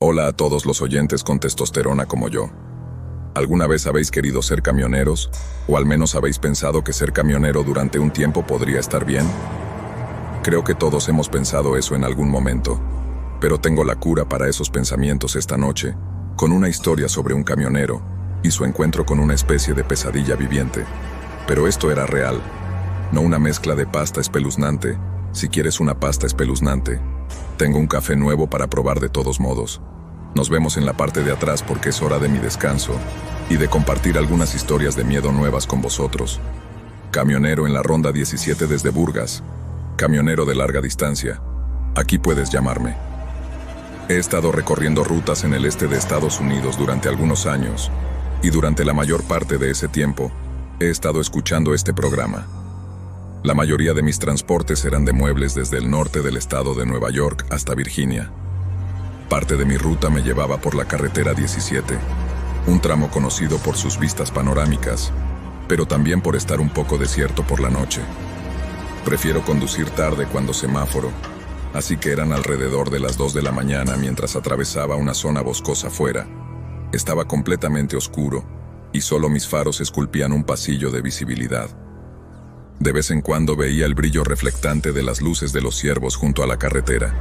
Hola a todos los oyentes con testosterona como yo. ¿Alguna vez habéis querido ser camioneros? ¿O al menos habéis pensado que ser camionero durante un tiempo podría estar bien? Creo que todos hemos pensado eso en algún momento, pero tengo la cura para esos pensamientos esta noche, con una historia sobre un camionero y su encuentro con una especie de pesadilla viviente. Pero esto era real, no una mezcla de pasta espeluznante. Si quieres una pasta espeluznante, tengo un café nuevo para probar de todos modos. Nos vemos en la parte de atrás porque es hora de mi descanso y de compartir algunas historias de miedo nuevas con vosotros. Camionero en la ronda 17 desde Burgas. Camionero de larga distancia. Aquí puedes llamarme. He estado recorriendo rutas en el este de Estados Unidos durante algunos años y durante la mayor parte de ese tiempo he estado escuchando este programa. La mayoría de mis transportes eran de muebles desde el norte del estado de Nueva York hasta Virginia. Parte de mi ruta me llevaba por la carretera 17, un tramo conocido por sus vistas panorámicas, pero también por estar un poco desierto por la noche. Prefiero conducir tarde cuando semáforo, así que eran alrededor de las 2 de la mañana mientras atravesaba una zona boscosa afuera. Estaba completamente oscuro y solo mis faros esculpían un pasillo de visibilidad. De vez en cuando veía el brillo reflectante de las luces de los ciervos junto a la carretera.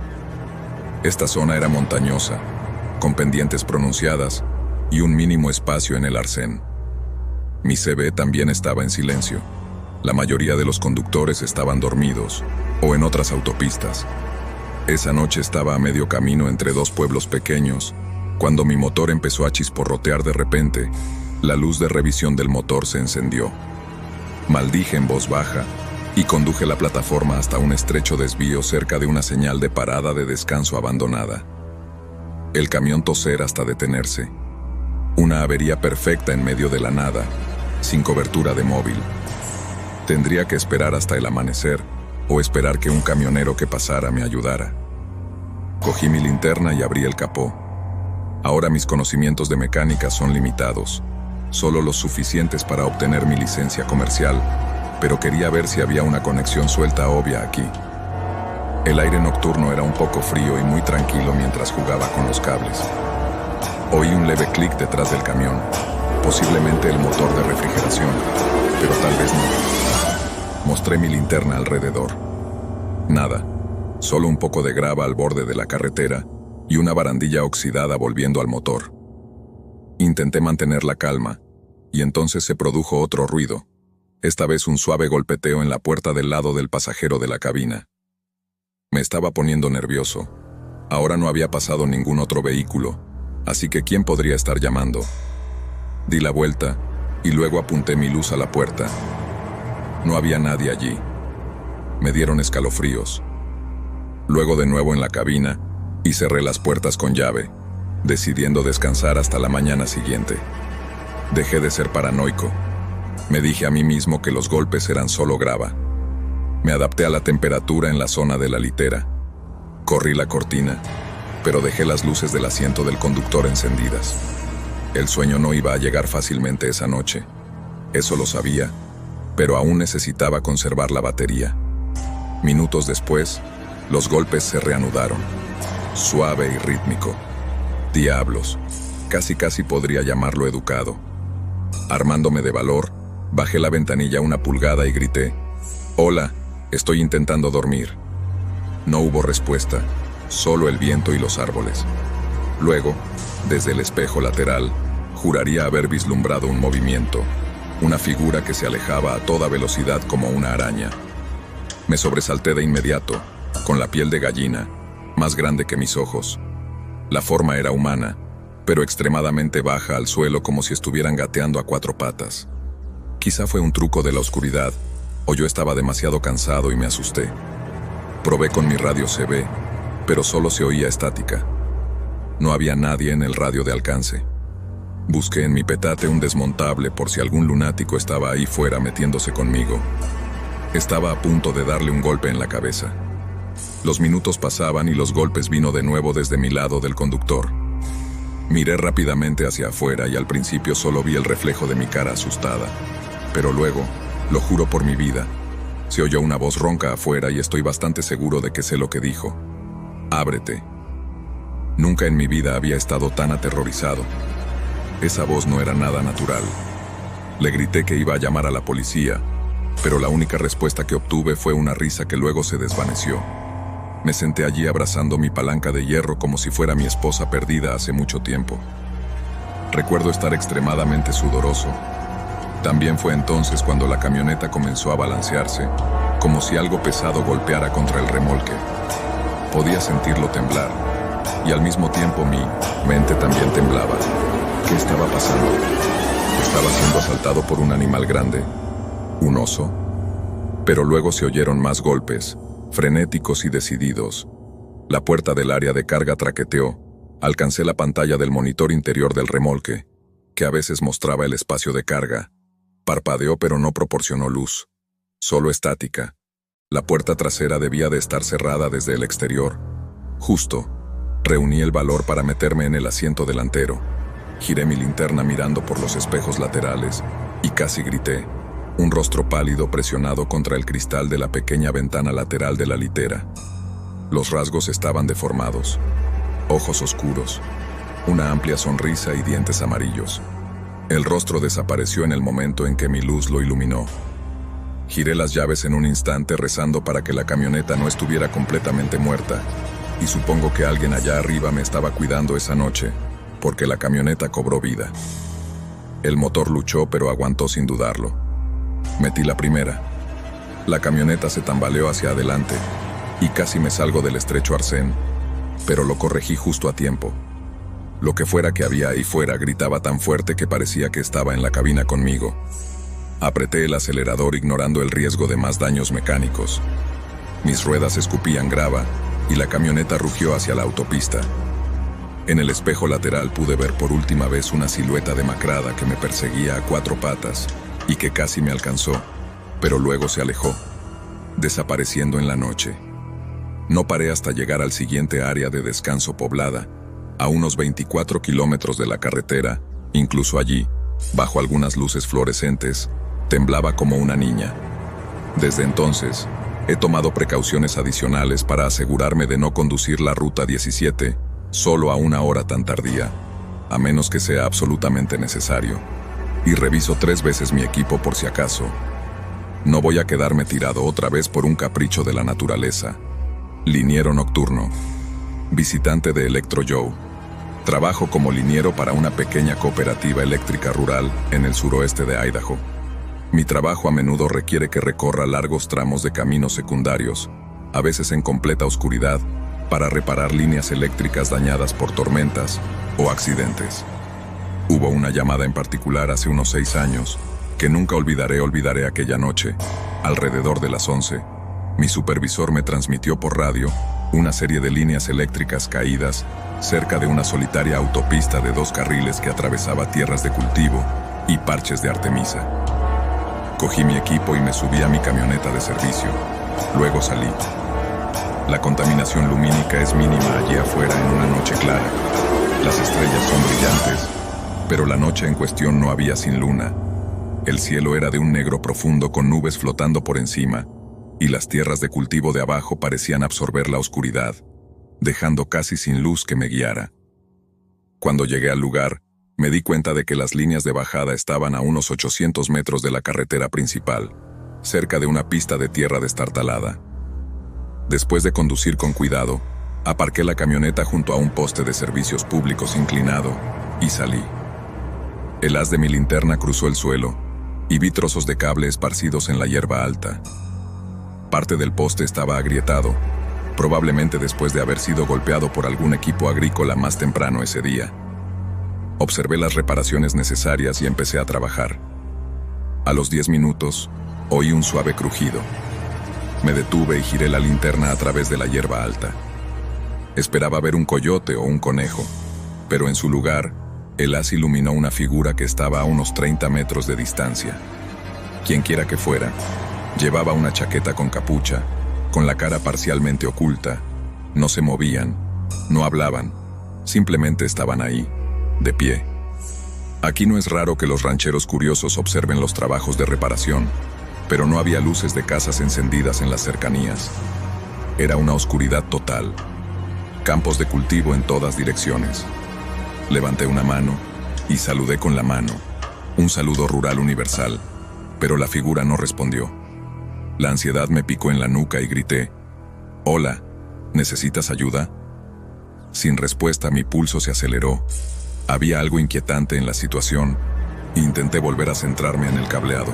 Esta zona era montañosa, con pendientes pronunciadas y un mínimo espacio en el arcén. Mi CB también estaba en silencio. La mayoría de los conductores estaban dormidos o en otras autopistas. Esa noche estaba a medio camino entre dos pueblos pequeños, cuando mi motor empezó a chisporrotear de repente. La luz de revisión del motor se encendió. Maldije en voz baja y conduje la plataforma hasta un estrecho desvío cerca de una señal de parada de descanso abandonada. El camión toser hasta detenerse. Una avería perfecta en medio de la nada, sin cobertura de móvil. Tendría que esperar hasta el amanecer o esperar que un camionero que pasara me ayudara. Cogí mi linterna y abrí el capó. Ahora mis conocimientos de mecánica son limitados, solo los suficientes para obtener mi licencia comercial, pero quería ver si había una conexión suelta obvia aquí. El aire nocturno era un poco frío y muy tranquilo mientras jugaba con los cables. Oí un leve clic detrás del camión, posiblemente el motor de refrigeración, pero tal vez no. Mostré mi linterna alrededor. Nada, solo un poco de grava al borde de la carretera y una barandilla oxidada volviendo al motor. Intenté mantener la calma, y entonces se produjo otro ruido, esta vez un suave golpeteo en la puerta del lado del pasajero de la cabina. Me estaba poniendo nervioso. Ahora no había pasado ningún otro vehículo, así que ¿quién podría estar llamando? Di la vuelta, y luego apunté mi luz a la puerta. No había nadie allí. Me dieron escalofríos. Luego de nuevo en la cabina, y cerré las puertas con llave, decidiendo descansar hasta la mañana siguiente. Dejé de ser paranoico. Me dije a mí mismo que los golpes eran solo grava. Me adapté a la temperatura en la zona de la litera. Corrí la cortina, pero dejé las luces del asiento del conductor encendidas. El sueño no iba a llegar fácilmente esa noche. Eso lo sabía, pero aún necesitaba conservar la batería. Minutos después, los golpes se reanudaron, suave y rítmico. Diablos, casi podría llamarlo educado. Armándome de valor, bajé la ventanilla una pulgada y grité: «Hola, estoy intentando dormir». No hubo respuesta, solo el viento y los árboles. Luego, desde el espejo lateral, juraría haber vislumbrado un movimiento, una figura que se alejaba a toda velocidad como una araña. Me sobresalté de inmediato, con la piel de gallina, más grande que mis ojos. La forma era humana, pero extremadamente baja al suelo como si estuvieran gateando a 4 patas. Quizá fue un truco de la oscuridad, o yo estaba demasiado cansado y me asusté. Probé con mi radio CB, pero solo se oía estática. No había nadie en el radio de alcance. Busqué en mi petate un desmontable por si algún lunático estaba ahí fuera metiéndose conmigo. Estaba a punto de darle un golpe en la cabeza. Los minutos pasaban y los golpes vino de nuevo desde mi lado del conductor. Miré rápidamente hacia afuera y al principio solo vi el reflejo de mi cara asustada. Pero luego, lo juro por mi vida, se oyó una voz ronca afuera y estoy bastante seguro de que sé lo que dijo. «Ábrete». Nunca en mi vida había estado tan aterrorizado. Esa voz no era nada natural. Le grité que iba a llamar a la policía, pero la única respuesta que obtuve fue una risa que luego se desvaneció. Me senté allí abrazando mi palanca de hierro como si fuera mi esposa perdida hace mucho tiempo. Recuerdo estar extremadamente sudoroso. También fue entonces cuando la camioneta comenzó a balancearse, como si algo pesado golpeara contra el remolque. Podía sentirlo temblar, y al mismo tiempo mi mente también temblaba. ¿Qué estaba pasando? ¿Estaba siendo asaltado por un animal grande? ¿Un oso? Pero luego se oyeron más golpes, frenéticos y decididos. La puerta del área de carga traqueteó. Alcancé la pantalla del monitor interior del remolque, que a veces mostraba el espacio de carga. Parpadeó pero no proporcionó luz, solo estática. La puerta trasera debía de estar cerrada desde el exterior. Justo, reuní el valor para meterme en el asiento delantero. Giré mi linterna mirando por los espejos laterales y casi grité. Un rostro pálido presionado contra el cristal de la pequeña ventana lateral de la litera. Los rasgos estaban deformados. Ojos oscuros, una amplia sonrisa y dientes amarillos. El rostro desapareció en el momento en que mi luz lo iluminó. Giré las llaves en un instante rezando para que la camioneta no estuviera completamente muerta, y supongo que alguien allá arriba me estaba cuidando esa noche, porque la camioneta cobró vida. El motor luchó pero aguantó sin dudarlo. Metí la primera. La camioneta se tambaleó hacia adelante, y casi me salgo del estrecho arcén, pero lo corregí justo a tiempo. Lo que fuera que había ahí fuera gritaba tan fuerte que parecía que estaba en la cabina conmigo. Apreté el acelerador ignorando el riesgo de más daños mecánicos. Mis ruedas escupían grava y la camioneta rugió hacia la autopista. En el espejo lateral pude ver por última vez una silueta demacrada que me perseguía a 4 patas y que casi me alcanzó, pero luego se alejó, desapareciendo en la noche. No paré hasta llegar al siguiente área de descanso poblada, a unos 24 kilómetros de la carretera. Incluso allí, bajo algunas luces fluorescentes, temblaba como una niña. Desde entonces, he tomado precauciones adicionales para asegurarme de no conducir la Ruta 17 solo a una hora tan tardía, a menos que sea absolutamente necesario. Y reviso 3 veces mi equipo por si acaso. No voy a quedarme tirado otra vez por un capricho de la naturaleza. Liniero nocturno. Visitante de Electro Joe. Trabajo como liniero para una pequeña cooperativa eléctrica rural en el suroeste de Idaho. Mi trabajo a menudo requiere que recorra largos tramos de caminos secundarios, a veces en completa oscuridad, para reparar líneas eléctricas dañadas por tormentas o accidentes. Hubo una llamada en particular hace unos 6 años, que nunca olvidaré aquella noche, alrededor de las 11. Mi supervisor me transmitió por radio una serie de líneas eléctricas caídas cerca de una solitaria autopista de 2 carriles que atravesaba tierras de cultivo y parches de artemisa. Cogí mi equipo y me subí a mi camioneta de servicio. Luego salí. La contaminación lumínica es mínima allí afuera en una noche clara. Las estrellas son brillantes, pero la noche en cuestión no había sin luna. El cielo era de un negro profundo con nubes flotando por encima, y las tierras de cultivo de abajo parecían absorber la oscuridad, dejando casi sin luz que me guiara. Cuando llegué al lugar, me di cuenta de que las líneas de bajada estaban a unos 800 metros de la carretera principal, cerca de una pista de tierra destartalada. Después de conducir con cuidado, aparqué la camioneta junto a un poste de servicios públicos inclinado y salí. El haz de mi linterna cruzó el suelo y vi trozos de cable esparcidos en la hierba alta. Parte del poste estaba agrietado, probablemente después de haber sido golpeado por algún equipo agrícola más temprano ese día. Observé las reparaciones necesarias y empecé a trabajar. A los 10 minutos, oí un suave crujido. Me detuve y giré la linterna a través de la hierba alta. Esperaba ver un coyote o un conejo, pero en su lugar, el haz iluminó una figura que estaba a unos 30 metros de distancia. Quienquiera que fuera, llevaba una chaqueta con capucha, con la cara parcialmente oculta. No se movían, no hablaban, simplemente estaban ahí, de pie. Aquí no es raro que los rancheros curiosos observen los trabajos de reparación, pero no había luces de casas encendidas en las cercanías. Era una oscuridad total. campos de cultivo en todas direcciones. Levanté una mano y saludé con la mano, un saludo rural universal, pero la figura no respondió. La ansiedad me picó en la nuca y grité: «Hola, ¿necesitas ayuda?». Sin respuesta, mi pulso se aceleró. Había algo inquietante en la situación. Intenté volver a centrarme en el cableado,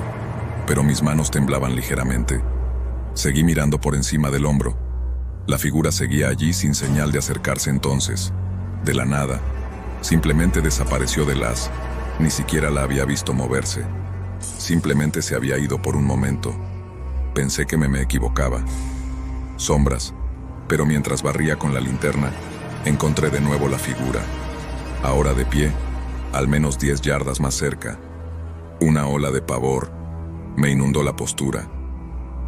pero mis manos temblaban ligeramente. Seguí mirando por encima del hombro. La figura seguía allí sin señal de acercarse entonces. De la nada, simplemente desapareció del haz. Ni siquiera la había visto moverse. Simplemente se había ido por un momento. Pensé que me equivocaba. Sombras, pero mientras barría con la linterna, encontré de nuevo la figura. Ahora de pie, al menos 10 yardas más cerca. Una ola de pavor me inundó la postura.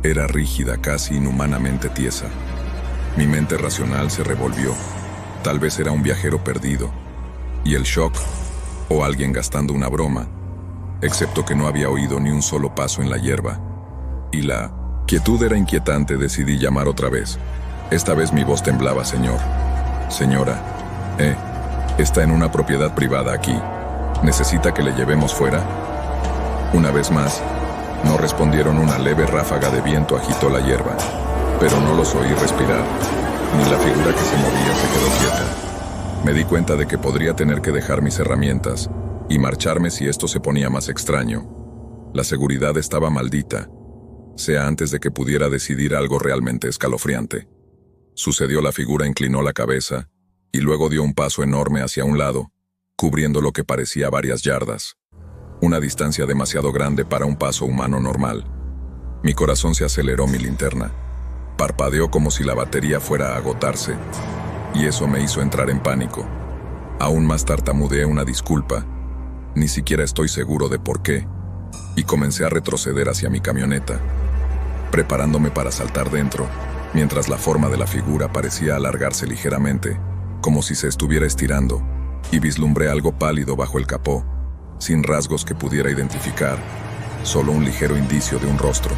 Era rígida, casi inhumanamente tiesa. Mi mente racional se revolvió. Tal vez era un viajero perdido. Y el shock, o alguien gastando una broma, excepto que no había oído ni un solo paso en la hierba. Y la quietud era inquietante. Decidí llamar otra vez. Esta vez mi voz temblaba: «Señor, señora, está en una propiedad privada aquí. ¿Necesita que le llevemos fuera?». Una vez más, no respondieron. Una leve ráfaga de viento agitó la hierba, pero no los oí respirar, ni la figura que se movía se quedó quieta. Me di cuenta de que podría tener que dejar mis herramientas y marcharme si esto se ponía más extraño. La seguridad estaba maldita, sea antes de que pudiera decidir algo realmente escalofriante. Sucedió. La figura inclinó la cabeza y luego dio un paso enorme hacia un lado, cubriendo lo que parecía varias yardas. Una distancia demasiado grande para un paso humano normal. Mi corazón se aceleró. Mi linterna parpadeó como si la batería fuera a agotarse, y eso me hizo entrar en pánico. Aún más tartamudeé una disculpa, ni siquiera estoy seguro de por qué, y comencé a retroceder hacia mi camioneta, preparándome para saltar dentro, mientras la forma de la figura parecía alargarse ligeramente, como si se estuviera estirando, y vislumbré algo pálido bajo el capó, sin rasgos que pudiera identificar, solo un ligero indicio de un rostro.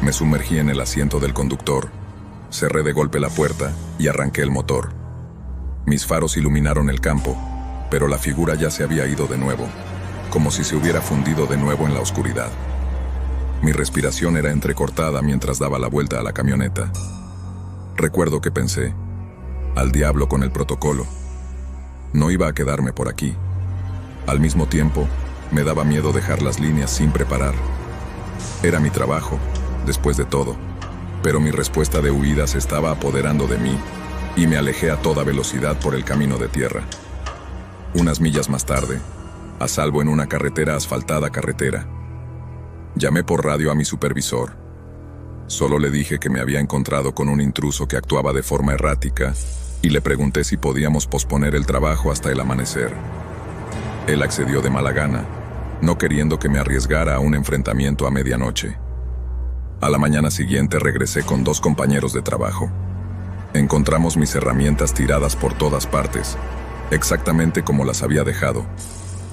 Me sumergí en el asiento del conductor, cerré de golpe la puerta y arranqué el motor. Mis faros iluminaron el campo, pero la figura ya se había ido de nuevo, como si se hubiera fundido de nuevo en la oscuridad. Mi respiración era entrecortada mientras daba la vuelta a la camioneta. Recuerdo que pensé: al diablo con el protocolo. No iba a quedarme por aquí. Al mismo tiempo, me daba miedo dejar las líneas sin preparar. Era mi trabajo, después de todo, pero mi respuesta de huida se estaba apoderando de mí y me alejé a toda velocidad por el camino de tierra. Unas millas más tarde, a salvo en una carretera asfaltada. Llamé por radio a mi supervisor. Solo le dije que me había encontrado con un intruso que actuaba de forma errática y le pregunté si podíamos posponer el trabajo hasta el amanecer. Él accedió de mala gana, no queriendo que me arriesgara a un enfrentamiento a medianoche. A la mañana siguiente regresé con 2 compañeros de trabajo. Encontramos mis herramientas tiradas por todas partes, exactamente como las había dejado,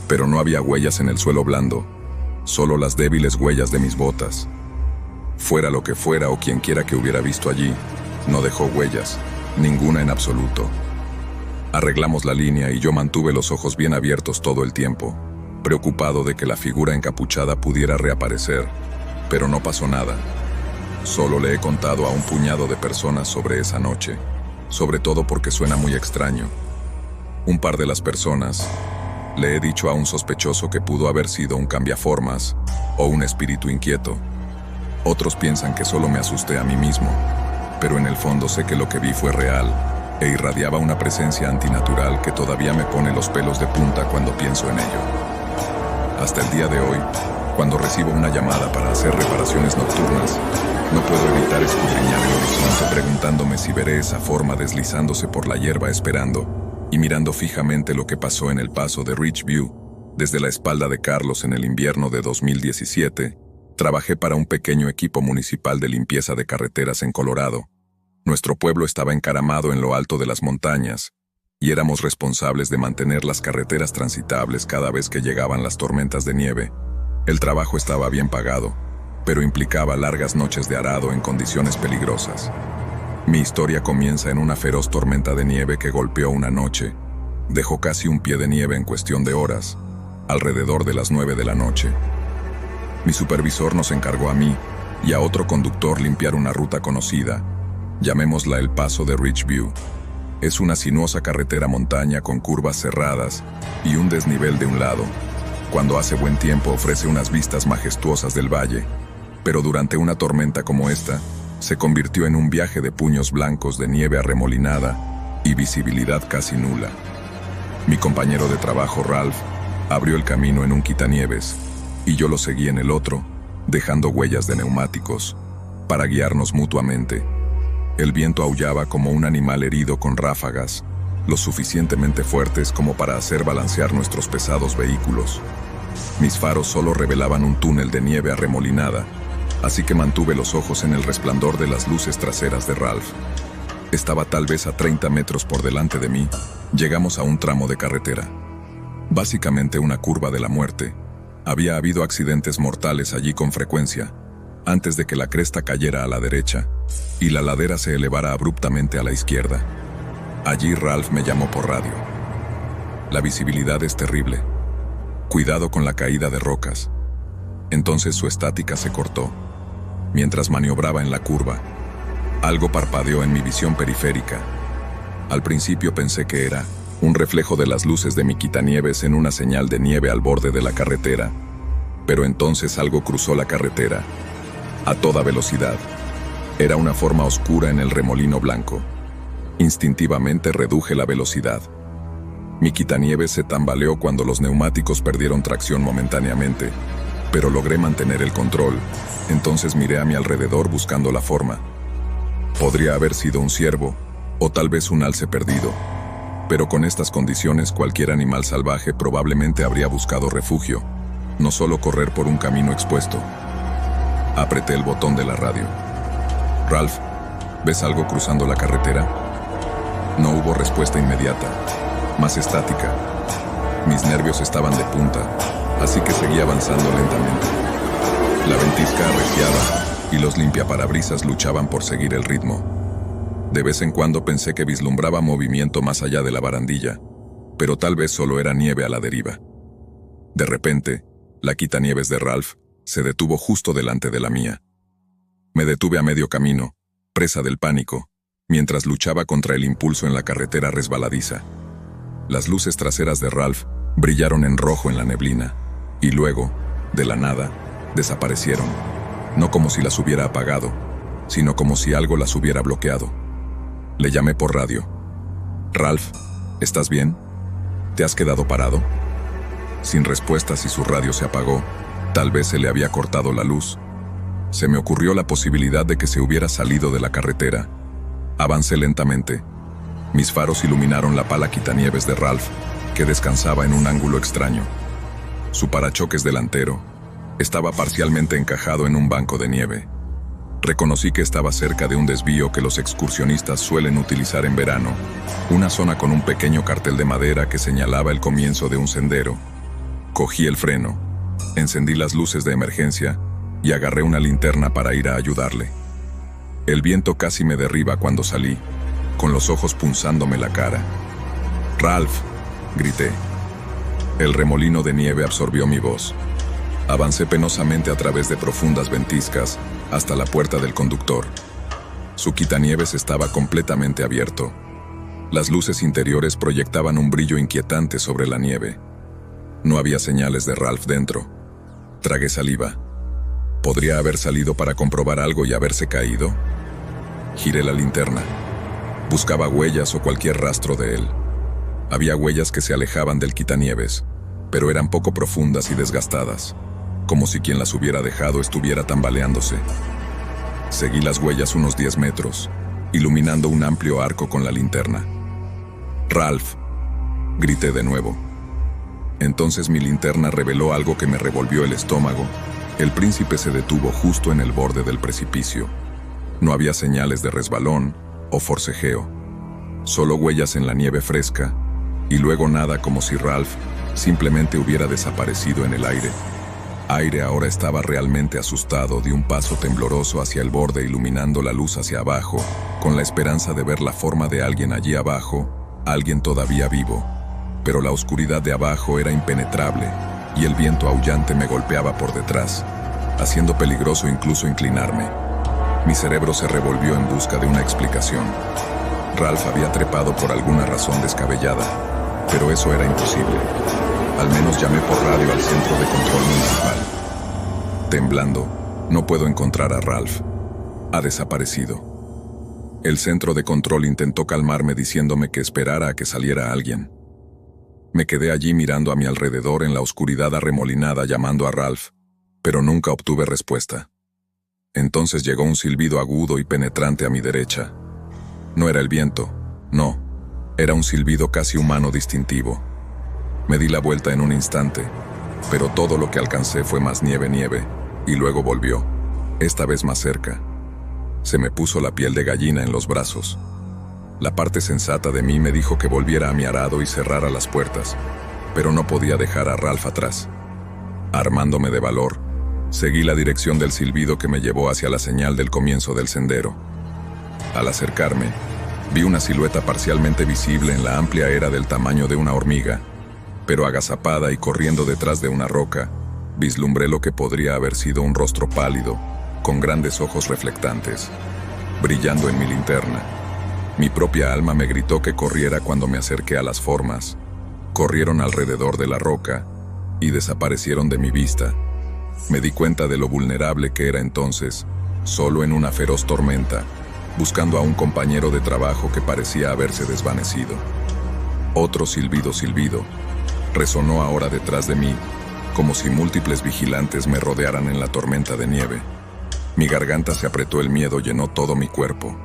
pero no había huellas en el suelo blando, solo las débiles huellas de mis botas. Fuera lo que fuera o quienquiera que hubiera visto allí, no dejó huellas, ninguna en absoluto. Arreglamos la línea y yo mantuve los ojos bien abiertos todo el tiempo, preocupado de que la figura encapuchada pudiera reaparecer, pero no pasó nada. Solo le he contado a un puñado de personas sobre esa noche, sobre todo porque suena muy extraño. Un par de las personas, le he dicho a un sospechoso que pudo haber sido un cambiaformas o un espíritu inquieto. Otros piensan que solo me asusté a mí mismo, pero en el fondo sé que lo que vi fue real e irradiaba una presencia antinatural que todavía me pone los pelos de punta cuando pienso en ello. Hasta el día de hoy, cuando recibo una llamada para hacer reparaciones nocturnas, no puedo evitar escudriñar el horizonte preguntándome si veré esa forma deslizándose por la hierba esperando y mirando fijamente lo que pasó en el paso de Ridgeview. Desde la espalda de Carlos en el invierno de 2017, trabajé para un pequeño equipo municipal de limpieza de carreteras en Colorado. Nuestro pueblo estaba encaramado en lo alto de las montañas, y éramos responsables de mantener las carreteras transitables cada vez que llegaban las tormentas de nieve. El trabajo estaba bien pagado, pero implicaba largas noches de arado en condiciones peligrosas. Mi historia comienza en una feroz tormenta de nieve que golpeó una noche. Dejó casi un pie de nieve en cuestión de horas, alrededor de las 9 de la noche. Mi supervisor nos encargó a mí y a otro conductor limpiar una ruta conocida, llamémosla el Paso de Ridgeview. Es una sinuosa carretera montaña con curvas cerradas y un desnivel de un lado. Cuando hace buen tiempo ofrece unas vistas majestuosas del valle, pero durante una tormenta como esta, se convirtió en un viaje de puños blancos de nieve arremolinada y visibilidad casi nula. Mi compañero de trabajo, Ralph, abrió el camino en un quitanieves y yo lo seguí en el otro, dejando huellas de neumáticos, para guiarnos mutuamente. El viento aullaba como un animal herido con ráfagas, lo suficientemente fuertes como para hacer balancear nuestros pesados vehículos. Mis faros solo revelaban un túnel de nieve arremolinada, así que mantuve los ojos en el resplandor de las luces traseras de Ralph. Estaba tal vez a 30 metros por delante de mí. Llegamos a un tramo de carretera. Básicamente una curva de la muerte. Había habido accidentes mortales allí con frecuencia, antes de que la cresta cayera a la derecha y la ladera se elevara abruptamente a la izquierda. Allí Ralph me llamó por radio. La visibilidad es terrible. Cuidado con la caída de rocas. Entonces su estática se cortó. Mientras maniobraba en la curva, algo parpadeó en mi visión periférica. Al principio pensé que era un reflejo de las luces de mi quitanieves en una señal de nieve al borde de la carretera, pero entonces algo cruzó la carretera, a toda velocidad. Era una forma oscura en el remolino blanco. Instintivamente reduje la velocidad. Mi quitanieves se tambaleó cuando los neumáticos perdieron tracción momentáneamente, pero logré mantener el control. Entonces miré a mi alrededor buscando la forma. Podría haber sido un ciervo, o tal vez un alce perdido, pero con estas condiciones cualquier animal salvaje probablemente habría buscado refugio, no solo correr por un camino expuesto. Apreté el botón de la radio. Ralph, ¿ves algo cruzando la carretera? No hubo respuesta inmediata, más estática. Mis nervios estaban de punta, así que seguí avanzando lentamente. La ventisca arreciaba y los limpiaparabrisas luchaban por seguir el ritmo. De vez en cuando pensé que vislumbraba movimiento más allá de la barandilla, pero tal vez solo era nieve a la deriva. De repente, la quitanieves de Ralph se detuvo justo delante de la mía. Me detuve a medio camino, presa del pánico, mientras luchaba contra el impulso en la carretera resbaladiza. Las luces traseras de Ralph brillaron en rojo en la neblina, y luego, de la nada, desaparecieron, no como si las hubiera apagado, sino como si algo las hubiera bloqueado. Le llamé por radio. «Ralph, ¿estás bien? ¿Te has quedado parado?» Sin respuestas y su radio se apagó. Tal vez se le había cortado la luz. Se me ocurrió la posibilidad de que se hubiera salido de la carretera. Avancé lentamente. Mis faros iluminaron la pala quitanieves de Ralph, que descansaba en un ángulo extraño. Su parachoques delantero estaba parcialmente encajado en un banco de nieve. Reconocí que estaba cerca de un desvío que los excursionistas suelen utilizar en verano, una zona con un pequeño cartel de madera que señalaba el comienzo de un sendero. Cogí el freno, encendí las luces de emergencia y agarré una linterna para ir a ayudarle. El viento casi me derriba cuando salí, con los ojos punzándome la cara. «Ralph», grité. El remolino de nieve absorbió mi voz. Avancé penosamente a través de profundas ventiscas hasta la puerta del conductor. Su quitanieves estaba completamente abierto. Las luces interiores proyectaban un brillo inquietante sobre la nieve. No había señales de Ralph dentro. Tragué saliva. ¿Podría haber salido para comprobar algo y haberse caído? Giré la linterna. Buscaba huellas o cualquier rastro de él. Había huellas que se alejaban del quitanieves, pero eran poco profundas y desgastadas, como si quien las hubiera dejado estuviera tambaleándose. Seguí las huellas unos 10 metros, iluminando un amplio arco con la linterna. «Ralph», grité de nuevo. Entonces mi linterna reveló algo que me revolvió el estómago. El príncipe se detuvo justo en el borde del precipicio. No había señales de resbalón o forcejeo, solo huellas en la nieve fresca, y luego nada, como si Ralph simplemente hubiera desaparecido en el aire. Aire ahora estaba realmente asustado, di un paso tembloroso hacia el borde iluminando la luz hacia abajo, con la esperanza de ver la forma de alguien allí abajo, alguien todavía vivo. Pero la oscuridad de abajo era impenetrable, y el viento aullante me golpeaba por detrás, haciendo peligroso incluso inclinarme. Mi cerebro se revolvió en busca de una explicación. Ralph había trepado por alguna razón descabellada, pero eso era imposible. Al menos llamé por radio al centro de control municipal. Temblando, no puedo encontrar a Ralph. Ha desaparecido. El centro de control intentó calmarme diciéndome que esperara a que saliera alguien. Me quedé allí mirando a mi alrededor en la oscuridad arremolinada llamando a Ralph, pero nunca obtuve respuesta. Entonces llegó un silbido agudo y penetrante a mi derecha. No era el viento, no. Era un silbido casi humano distintivo. Me di la vuelta en un instante, pero todo lo que alcancé fue más nieve, y luego volvió, esta vez más cerca. Se me puso la piel de gallina en los brazos. La parte sensata de mí me dijo que volviera a mi arado y cerrara las puertas, pero no podía dejar a Ralph atrás. Armándome de valor, seguí la dirección del silbido que me llevó hacia la señal del comienzo del sendero. Al acercarme, vi una silueta parcialmente visible en la amplia era del tamaño de una hormiga, pero agazapada y corriendo detrás de una roca, vislumbré lo que podría haber sido un rostro pálido, con grandes ojos reflectantes, brillando en mi linterna. Mi propia alma me gritó que corriera cuando me acerqué a las formas. Corrieron alrededor de la roca y desaparecieron de mi vista. Me di cuenta de lo vulnerable que era entonces, solo en una feroz tormenta, buscando a un compañero de trabajo que parecía haberse desvanecido. Otro silbido resonó ahora detrás de mí, como si múltiples vigilantes me rodearan en la tormenta de nieve. Mi garganta se apretó, el miedo llenó todo mi cuerpo.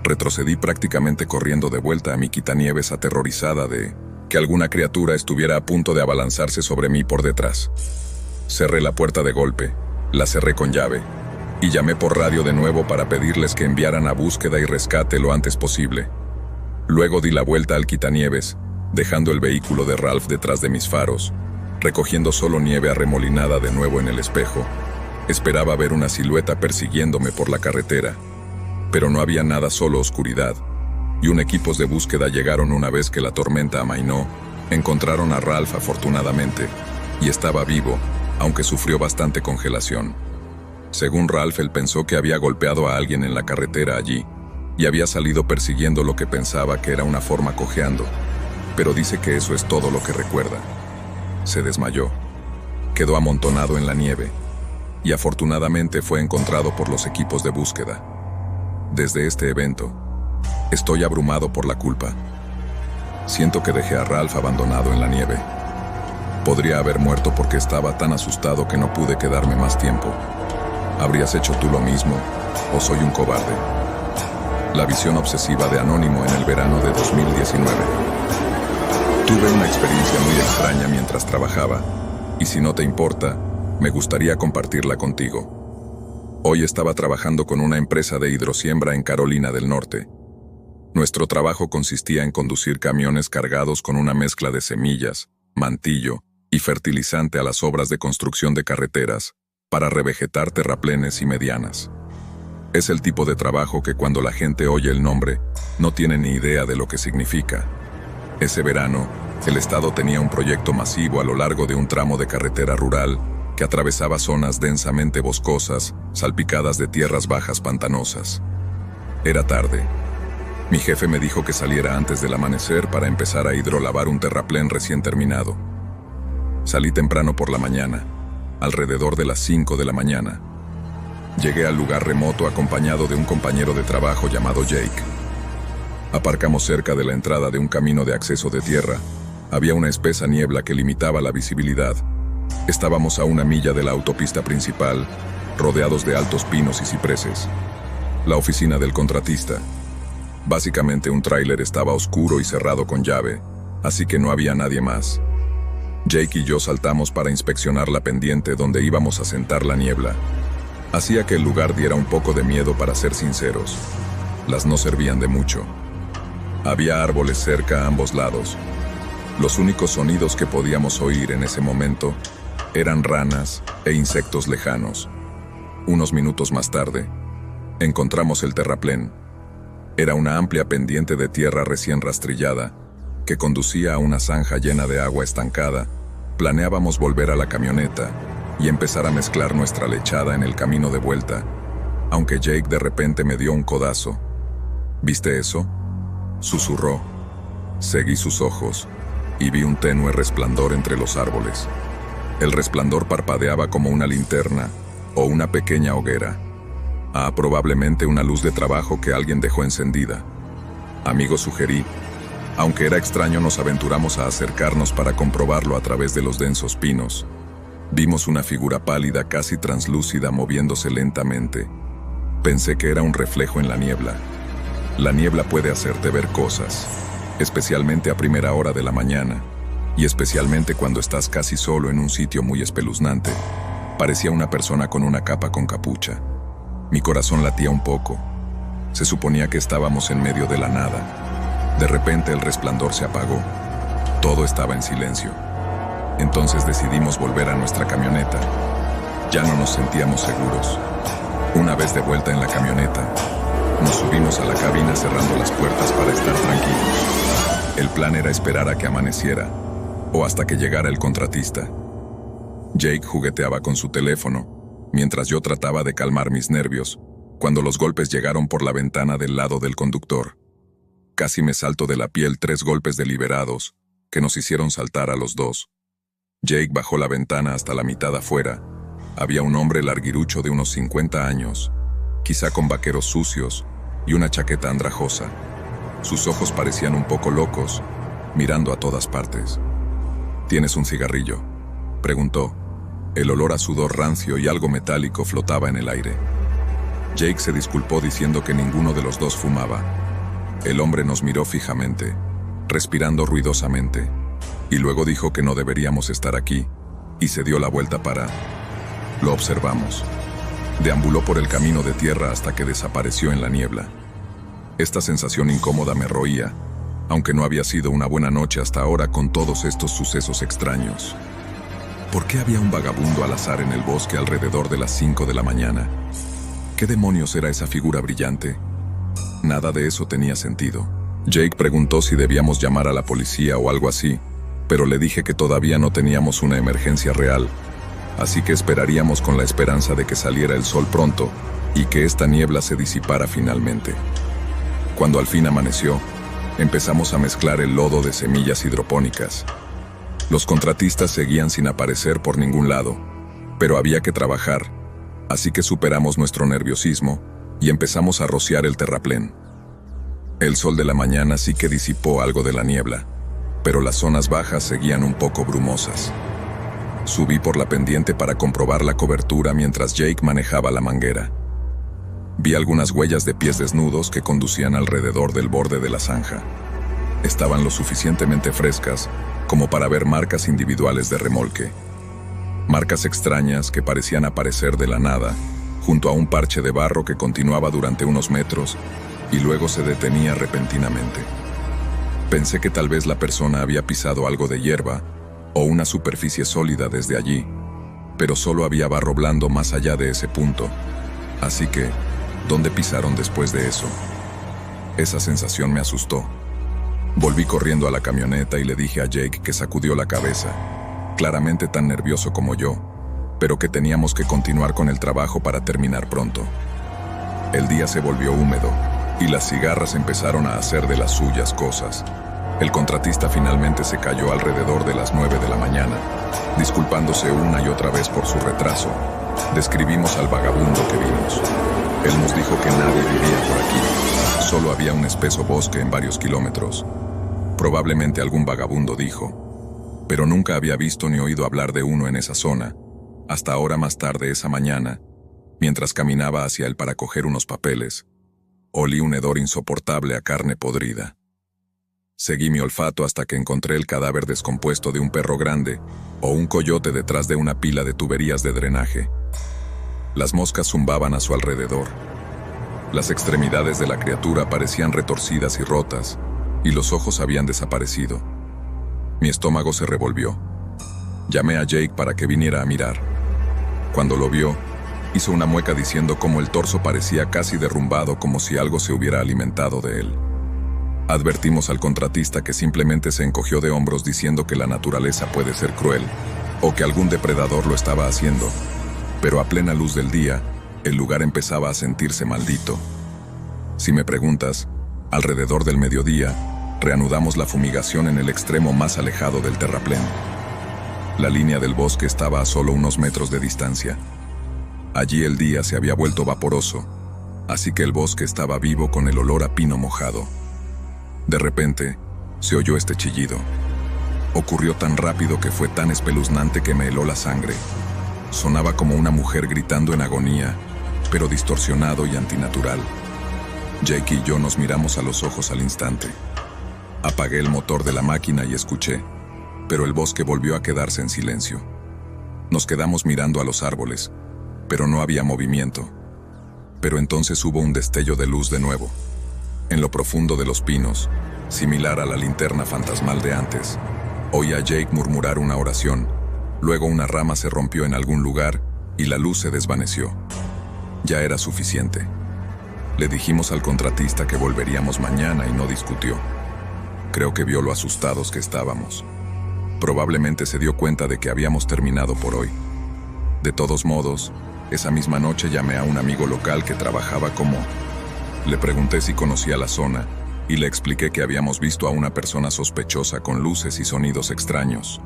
Retrocedí prácticamente corriendo de vuelta a mi quitanieves, aterrorizada de que alguna criatura estuviera a punto de abalanzarse sobre mí por detrás. Cerré la puerta de golpe, la cerré con llave, y llamé por radio de nuevo para pedirles que enviaran a búsqueda y rescate lo antes posible. Luego di la vuelta al quitanieves, dejando el vehículo de Ralph detrás de mis faros, recogiendo solo nieve arremolinada de nuevo en el espejo. Esperaba ver una silueta persiguiéndome por la carretera, pero no había nada, solo oscuridad, y un equipo de búsqueda llegaron una vez que la tormenta amainó. Encontraron a Ralph afortunadamente, y estaba vivo, aunque sufrió bastante congelación. Según Ralph, él pensó que había golpeado a alguien en la carretera allí, y había salido persiguiendo lo que pensaba que era una forma cojeando, pero dice que eso es todo lo que recuerda. Se desmayó, quedó amontonado en la nieve, y afortunadamente fue encontrado por los equipos de búsqueda. Desde este evento, estoy abrumado por la culpa. Siento que dejé a Ralph abandonado en la nieve. Podría haber muerto porque estaba tan asustado que no pude quedarme más tiempo. ¿Habrías hecho tú lo mismo, o soy un cobarde? La visión obsesiva de Anónimo en el verano de 2019. Tuve una experiencia muy extraña mientras trabajaba, y si no te importa, me gustaría compartirla contigo. Hoy estaba trabajando con una empresa de hidrosiembra en Carolina del Norte. Nuestro trabajo consistía en conducir camiones cargados con una mezcla de semillas, mantillo y fertilizante a las obras de construcción de carreteras, para revegetar terraplenes y medianas. Es el tipo de trabajo que cuando la gente oye el nombre, no tiene ni idea de lo que significa. Ese verano, el Estado tenía un proyecto masivo a lo largo de un tramo de carretera rural que atravesaba zonas densamente boscosas, salpicadas de tierras bajas pantanosas. Era tarde. Mi jefe me dijo que saliera antes del amanecer para empezar a hidrolavar un terraplén recién terminado. Salí temprano por la mañana, alrededor de las 5 de la mañana. Llegué al lugar remoto acompañado de un compañero de trabajo llamado Jake. Aparcamos cerca de la entrada de un camino de acceso de tierra. Había una espesa niebla que limitaba la visibilidad. Estábamos a 1 milla de la autopista principal, rodeados de altos pinos y cipreses. La oficina del contratista. Básicamente un tráiler estaba oscuro y cerrado con llave, así que no había nadie más. Jake y yo saltamos para inspeccionar la pendiente donde íbamos a sentar la niebla. Hacía que el lugar diera un poco de miedo, para ser sinceros. Las no servían de mucho. Había árboles cerca a ambos lados. Los únicos sonidos que podíamos oír en ese momento Eran ranas e insectos lejanos. Unos minutos más tarde, encontramos el terraplén. Era una amplia pendiente de tierra recién rastrillada que conducía a una zanja llena de agua estancada. Planeábamos volver a la camioneta y empezar a mezclar nuestra lechada en el camino de vuelta, aunque Jake de repente me dio un codazo. ¿Viste eso?, susurró. Seguí sus ojos y vi un tenue resplandor entre los árboles. El resplandor parpadeaba como una linterna o una pequeña hoguera. Probablemente una luz de trabajo que alguien dejó encendida. Amigo, sugerí. Aunque era extraño, nos aventuramos a acercarnos para comprobarlo a través de los densos pinos. Vimos una figura pálida, casi translúcida, moviéndose lentamente. Pensé que era un reflejo en la niebla. La niebla puede hacerte ver cosas, especialmente a primera hora de la mañana, y especialmente cuando estás casi solo en un sitio muy espeluznante. Parecía una persona con una capa con capucha. Mi corazón latía un poco. Se suponía que estábamos en medio de la nada. De repente el resplandor se apagó. Todo estaba en silencio. Entonces decidimos volver a nuestra camioneta. Ya no nos sentíamos seguros. Una vez de vuelta en la camioneta, nos subimos a la cabina cerrando las puertas para estar tranquilos. El plan era esperar a que amaneciera, o hasta que llegara el contratista. Jake jugueteaba con su teléfono, mientras yo trataba de calmar mis nervios, cuando los golpes llegaron por la ventana del lado del conductor. Casi me salto de la piel 3 golpes deliberados, que nos hicieron saltar a los dos. Jake bajó la ventana hasta la mitad afuera. Había un hombre larguirucho de unos 50 años, quizá con vaqueros sucios y una chaqueta andrajosa. Sus ojos parecían un poco locos, mirando a todas partes. ¿Tienes un cigarrillo?, preguntó. El olor a sudor rancio y algo metálico flotaba en el aire. Jake se disculpó diciendo que ninguno de los dos fumaba. El hombre nos miró fijamente, respirando ruidosamente, y luego dijo que no deberíamos estar aquí, y se dio la vuelta para... Lo observamos. Deambuló por el camino de tierra hasta que desapareció en la niebla. Esta sensación incómoda me roía, aunque no había sido una buena noche hasta ahora con todos estos sucesos extraños. ¿Por qué había un vagabundo al azar en el bosque alrededor de las 5 de la mañana? ¿Qué demonios era esa figura brillante? Nada de eso tenía sentido. Jake preguntó si debíamos llamar a la policía o algo así, pero le dije que todavía no teníamos una emergencia real, así que esperaríamos con la esperanza de que saliera el sol pronto y que esta niebla se disipara finalmente. Cuando al fin amaneció, empezamos a mezclar el lodo de semillas hidropónicas. Los contratistas seguían sin aparecer por ningún lado, pero había que trabajar, así que superamos nuestro nerviosismo y empezamos a rociar el terraplén. El sol de la mañana sí que disipó algo de la niebla, pero las zonas bajas seguían un poco brumosas. Subí por la pendiente para comprobar la cobertura mientras Jake manejaba la manguera. Vi algunas huellas de pies desnudos que conducían alrededor del borde de la zanja. Estaban lo suficientemente frescas como para ver marcas individuales de remolque. Marcas extrañas que parecían aparecer de la nada, junto a un parche de barro que continuaba durante unos metros y luego se detenía repentinamente. Pensé que tal vez la persona había pisado algo de hierba o una superficie sólida desde allí, pero solo había barro blando más allá de ese punto. Así que, ¿dónde pisaron después de eso? Esa sensación me asustó. Volví corriendo a la camioneta y le dije a Jake que sacudió la cabeza, claramente tan nervioso como yo, pero que teníamos que continuar con el trabajo para terminar pronto. El día se volvió húmedo y las cigarras empezaron a hacer de las suyas cosas. El contratista finalmente se cayó alrededor de las 9 de la mañana, disculpándose una y otra vez por su retraso. Describimos al vagabundo que vimos. Él nos dijo que nadie vivía por aquí, solo había un espeso bosque en varios kilómetros. Probablemente algún vagabundo, dijo, pero nunca había visto ni oído hablar de uno en esa zona, hasta ahora más tarde esa mañana, mientras caminaba hacia él para coger unos papeles. Olí un hedor insoportable a carne podrida. Seguí mi olfato hasta que encontré el cadáver descompuesto de un perro grande o un coyote detrás de una pila de tuberías de drenaje. Las moscas zumbaban a su alrededor. Las extremidades de la criatura parecían retorcidas y rotas, y los ojos habían desaparecido. Mi estómago se revolvió. Llamé a Jake para que viniera a mirar. Cuando lo vio, hizo una mueca diciendo cómo el torso parecía casi derrumbado, como si algo se hubiera alimentado de él. Advertimos al contratista que simplemente se encogió de hombros diciendo que la naturaleza puede ser cruel, o que algún depredador lo estaba haciendo, pero a plena luz del día, el lugar empezaba a sentirse maldito. Si me preguntas, alrededor del mediodía, reanudamos la fumigación en el extremo más alejado del terraplén. La línea del bosque estaba a solo unos metros de distancia. Allí el día se había vuelto vaporoso, así que el bosque estaba vivo con el olor a pino mojado. De repente, se oyó este chillido. Ocurrió tan rápido que fue tan espeluznante que me heló la sangre. Sonaba como una mujer gritando en agonía, pero distorsionado y antinatural. Jake y yo nos miramos a los ojos al instante. Apagué el motor de la máquina y escuché, pero el bosque volvió a quedarse en silencio. Nos quedamos mirando a los árboles, pero no había movimiento. Pero entonces hubo un destello de luz de nuevo. En lo profundo de los pinos, similar a la linterna fantasmal de antes, oí a Jake murmurar una oración. Luego una rama se rompió en algún lugar y la luz se desvaneció. Ya era suficiente. Le dijimos al contratista que volveríamos mañana y no discutió. Creo que vio lo asustados que estábamos. Probablemente se dio cuenta de que habíamos terminado por hoy. De todos modos, esa misma noche llamé a un amigo local que trabajaba como... Le pregunté si conocía la zona y le expliqué que habíamos visto a una persona sospechosa con luces y sonidos extraños.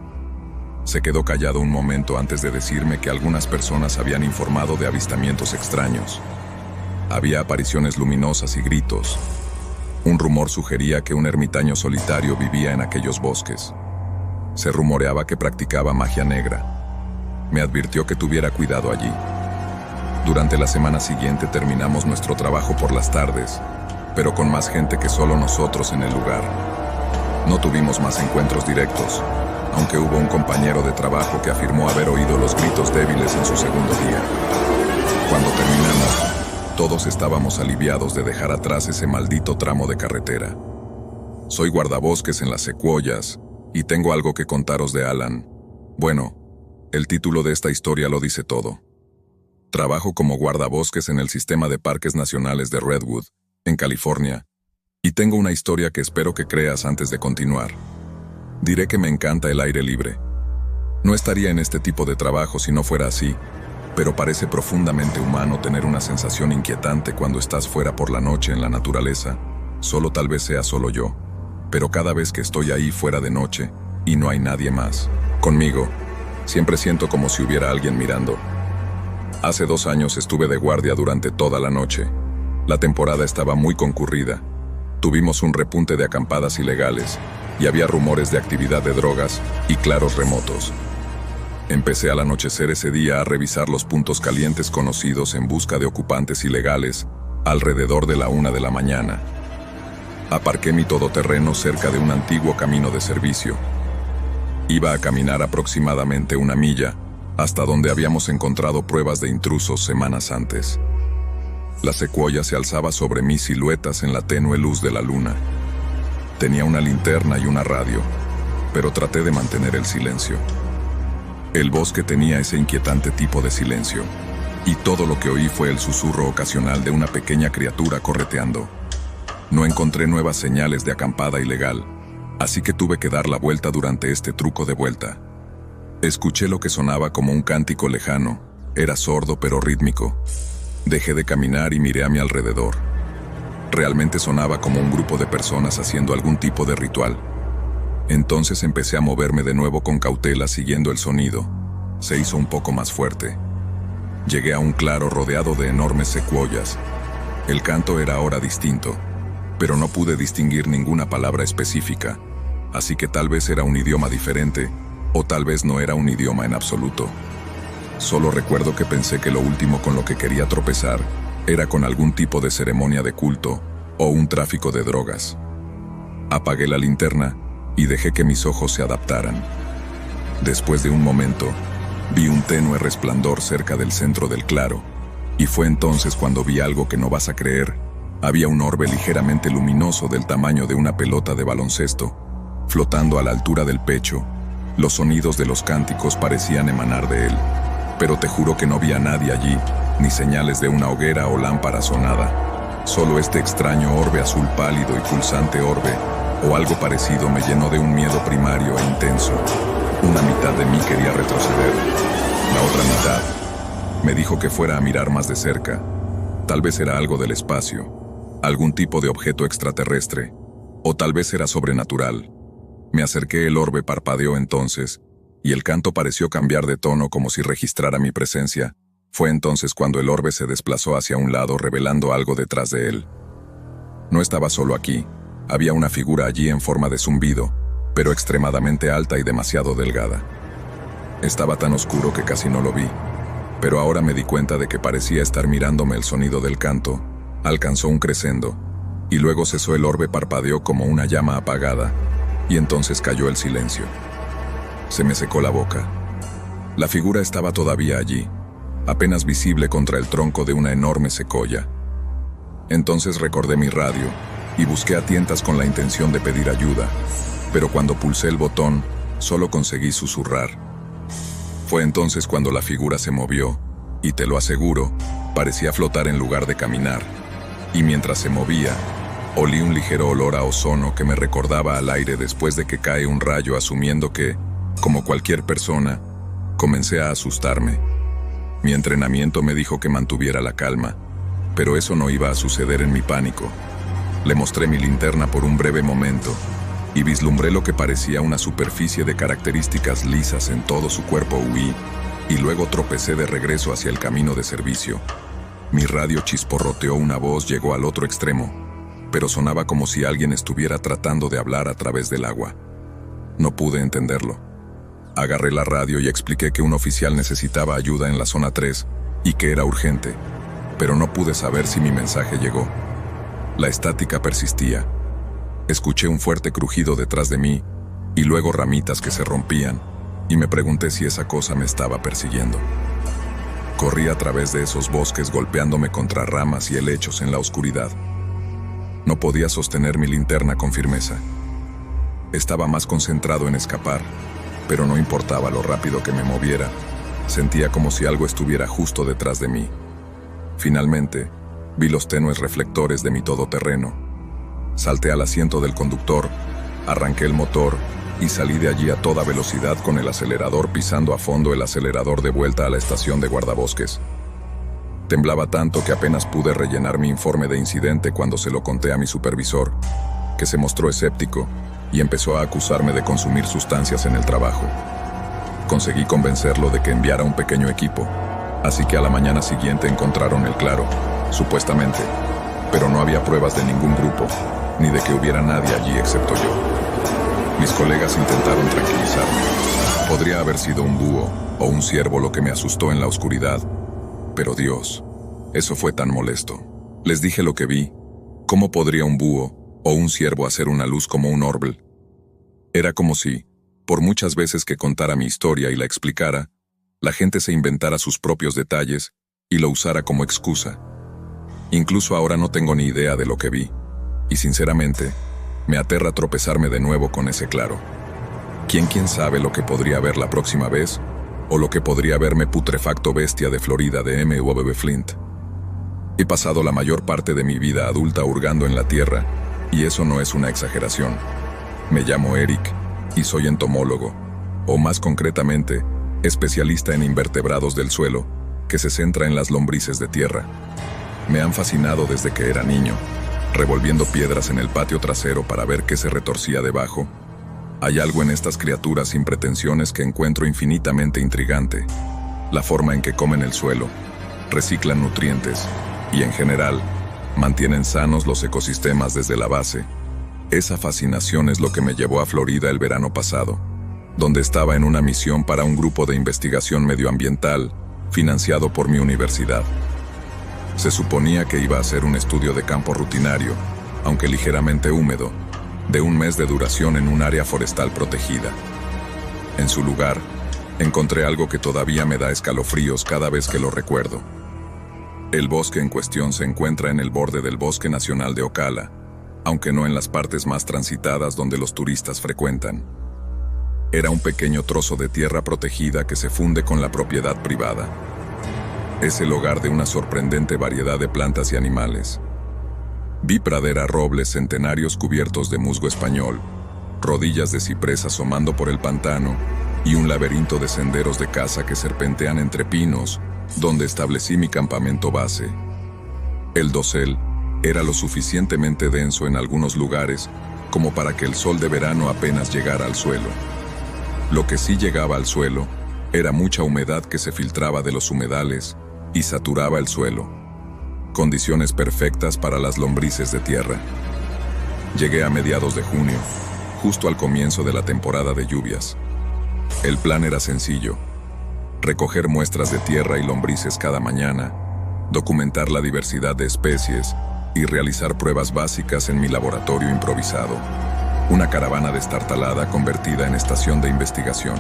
Se quedó callado un momento antes de decirme que algunas personas habían informado de avistamientos extraños. Había apariciones luminosas y gritos. Un rumor sugería que un ermitaño solitario vivía en aquellos bosques. Se rumoreaba que practicaba magia negra. Me advirtió que tuviera cuidado allí. Durante la semana siguiente terminamos nuestro trabajo por las tardes, pero con más gente que solo nosotros en el lugar. No tuvimos más encuentros directos, aunque hubo un compañero de trabajo que afirmó haber oído los gritos débiles en su segundo día. Cuando terminamos, todos estábamos aliviados de dejar atrás ese maldito tramo de carretera. Soy guardabosques en las secuoyas, y tengo algo que contaros de Alan. Bueno, el título de esta historia lo dice todo. Trabajo como guardabosques en el sistema de parques nacionales de Redwood, en California, y tengo una historia que espero que creas antes de continuar. Diré que me encanta el aire libre. No estaría en este tipo de trabajo si no fuera así, pero parece profundamente humano tener una sensación inquietante cuando estás fuera por la noche en la naturaleza. Solo tal vez sea solo yo, pero cada vez que estoy ahí fuera de noche, y no hay nadie más conmigo, siempre siento como si hubiera alguien mirando. Hace 2 años estuve de guardia durante toda la noche. La temporada estaba muy concurrida. Tuvimos un repunte de acampadas ilegales, y había rumores de actividad de drogas y claros remotos. Empecé al anochecer ese día a revisar los puntos calientes conocidos en busca de ocupantes ilegales, alrededor de la 1 de la mañana. Aparqué mi todoterreno cerca de un antiguo camino de servicio. Iba a caminar aproximadamente 1 milla, hasta donde habíamos encontrado pruebas de intrusos semanas antes. La secuoya se alzaba sobre mis siluetas en la tenue luz de la luna. Tenía una linterna y una radio, pero traté de mantener el silencio. El bosque tenía ese inquietante tipo de silencio, y todo lo que oí fue el susurro ocasional de una pequeña criatura correteando. No encontré nuevas señales de acampada ilegal, así que tuve que dar la vuelta durante este truco de vuelta. Escuché lo que sonaba como un cántico lejano. Era sordo pero rítmico. Dejé de caminar y miré a mi alrededor. Realmente sonaba como un grupo de personas haciendo algún tipo de ritual. Entonces empecé a moverme de nuevo con cautela siguiendo el sonido. Se hizo un poco más fuerte. Llegué a un claro rodeado de enormes secuoyas. El canto era ahora distinto, pero no pude distinguir ninguna palabra específica, así que tal vez era un idioma diferente, o tal vez no era un idioma en absoluto. Solo recuerdo que pensé que lo último con lo que quería tropezar era con algún tipo de ceremonia de culto o un tráfico de drogas. Apagué la linterna y dejé que mis ojos se adaptaran. Después de un momento, vi un tenue resplandor cerca del centro del claro, y fue entonces cuando vi algo que no vas a creer. Había un orbe ligeramente luminoso del tamaño de una pelota de baloncesto, flotando a la altura del pecho, Los sonidos de los cánticos parecían emanar de él, pero te juro que no vi a nadie allí, ni señales de una hoguera o lámparas o nada. Solo este extraño orbe azul pálido y pulsante orbe, o algo parecido, me llenó de un miedo primario e intenso. Una mitad de mí quería retroceder. La otra mitad me dijo que fuera a mirar más de cerca. Tal vez era algo del espacio, algún tipo de objeto extraterrestre, o tal vez era sobrenatural. Me acerqué, el orbe parpadeó entonces, y el canto pareció cambiar de tono como si registrara mi presencia. Fue entonces cuando el orbe se desplazó hacia un lado, revelando algo detrás de él. No estaba solo aquí, había una figura allí en forma de zumbido, pero extremadamente alta y demasiado delgada. Estaba tan oscuro que casi no lo vi, pero ahora me di cuenta de que parecía estar mirándome. El sonido del canto alcanzó un crescendo, y luego cesó. El orbe parpadeó como una llama apagada, y entonces cayó el silencio. Se me secó la boca. La figura estaba todavía allí, apenas visible contra el tronco de una enorme secoya. Entonces recordé mi radio, y busqué a tientas con la intención de pedir ayuda, pero cuando pulsé el botón, solo conseguí susurrar. Fue entonces cuando la figura se movió, y te lo aseguro, parecía flotar en lugar de caminar, y mientras se movía, olí un ligero olor a ozono que me recordaba al aire después de que cae un rayo. Asumiendo que, como cualquier persona, comencé a asustarme. Mi entrenamiento me dijo que mantuviera la calma, pero eso no iba a suceder en mi pánico. Le mostré mi linterna por un breve momento, y vislumbré lo que parecía una superficie de características lisas en todo su cuerpo. Huí, y luego tropecé de regreso hacia el camino de servicio. Mi radio chisporroteó, una voz llegó al otro extremo, pero sonaba como si alguien estuviera tratando de hablar a través del agua. No pude entenderlo. Agarré la radio y expliqué que un oficial necesitaba ayuda en la zona 3 y que era urgente, pero no pude saber si mi mensaje llegó. La estática persistía. Escuché un fuerte crujido detrás de mí, y luego ramitas que se rompían, y me pregunté si esa cosa me estaba persiguiendo. Corrí a través de esos bosques golpeándome contra ramas y helechos en la oscuridad. No podía sostener mi linterna con firmeza. Estaba más concentrado en escapar, pero no importaba lo rápido que me moviera, sentía como si algo estuviera justo detrás de mí. Finalmente, vi los tenues reflectores de mi todoterreno. Salté al asiento del conductor, arranqué el motor y salí de allí a toda velocidad con el acelerador pisando a fondo el acelerador de vuelta a la estación de guardabosques. Temblaba tanto que apenas pude rellenar mi informe de incidente cuando se lo conté a mi supervisor, que se mostró escéptico y empezó a acusarme de consumir sustancias en el trabajo. Conseguí convencerlo de que enviara un pequeño equipo, así que a la mañana siguiente encontraron el claro, supuestamente, pero no había pruebas de ningún grupo, ni de que hubiera nadie allí excepto yo. Mis colegas intentaron tranquilizarme. Podría haber sido un búho o un ciervo lo que me asustó en la oscuridad, pero Dios, eso fue tan molesto. Les dije lo que vi. ¿Cómo podría un búho o un ciervo hacer una luz como un orbe? Era como si, por muchas veces que contara mi historia y la explicara, la gente se inventara sus propios detalles y lo usara como excusa. Incluso ahora no tengo ni idea de lo que vi, y sinceramente, me aterra tropezarme de nuevo con ese claro. ¿Quién sabe lo que podría ver la próxima vez? O lo que podría verme, putrefacto bestia de Florida de M.W. Flint. He pasado la mayor parte de mi vida adulta hurgando en la tierra, y eso no es una exageración. Me llamo Eric, y soy entomólogo, o más concretamente, especialista en invertebrados del suelo, que se centra en las lombrices de tierra. Me han fascinado desde que era niño, revolviendo piedras en el patio trasero para ver qué se retorcía debajo. Hay algo en estas criaturas sin pretensiones que encuentro infinitamente intrigante. La forma en que comen el suelo, reciclan nutrientes y, en general, mantienen sanos los ecosistemas desde la base. Esa fascinación es lo que me llevó a Florida el verano pasado, donde estaba en una misión para un grupo de investigación medioambiental financiado por mi universidad. Se suponía que iba a ser un estudio de campo rutinario, aunque ligeramente húmedo, de un mes de duración en un área forestal protegida. En su lugar, encontré algo que todavía me da escalofríos cada vez que lo recuerdo. El bosque en cuestión se encuentra en el borde del Bosque Nacional de Ocala, aunque no en las partes más transitadas donde los turistas frecuentan. Era un pequeño trozo de tierra protegida que se funde con la propiedad privada. Es el hogar de una sorprendente variedad de plantas y animales. Vi pradera, robles centenarios cubiertos de musgo español, rodillas de ciprés asomando por el pantano y un laberinto de senderos de caza que serpentean entre pinos, donde establecí mi campamento base. El dosel era lo suficientemente denso en algunos lugares como para que el sol de verano apenas llegara al suelo. Lo que sí llegaba al suelo era mucha humedad que se filtraba de los humedales y saturaba el suelo. Condiciones perfectas para las lombrices de tierra. Llegué a mediados de junio, justo al comienzo de la temporada de lluvias. El plan era sencillo: recoger muestras de tierra y lombrices cada mañana, documentar la diversidad de especies y realizar pruebas básicas en mi laboratorio improvisado. Una caravana destartalada convertida en estación de investigación.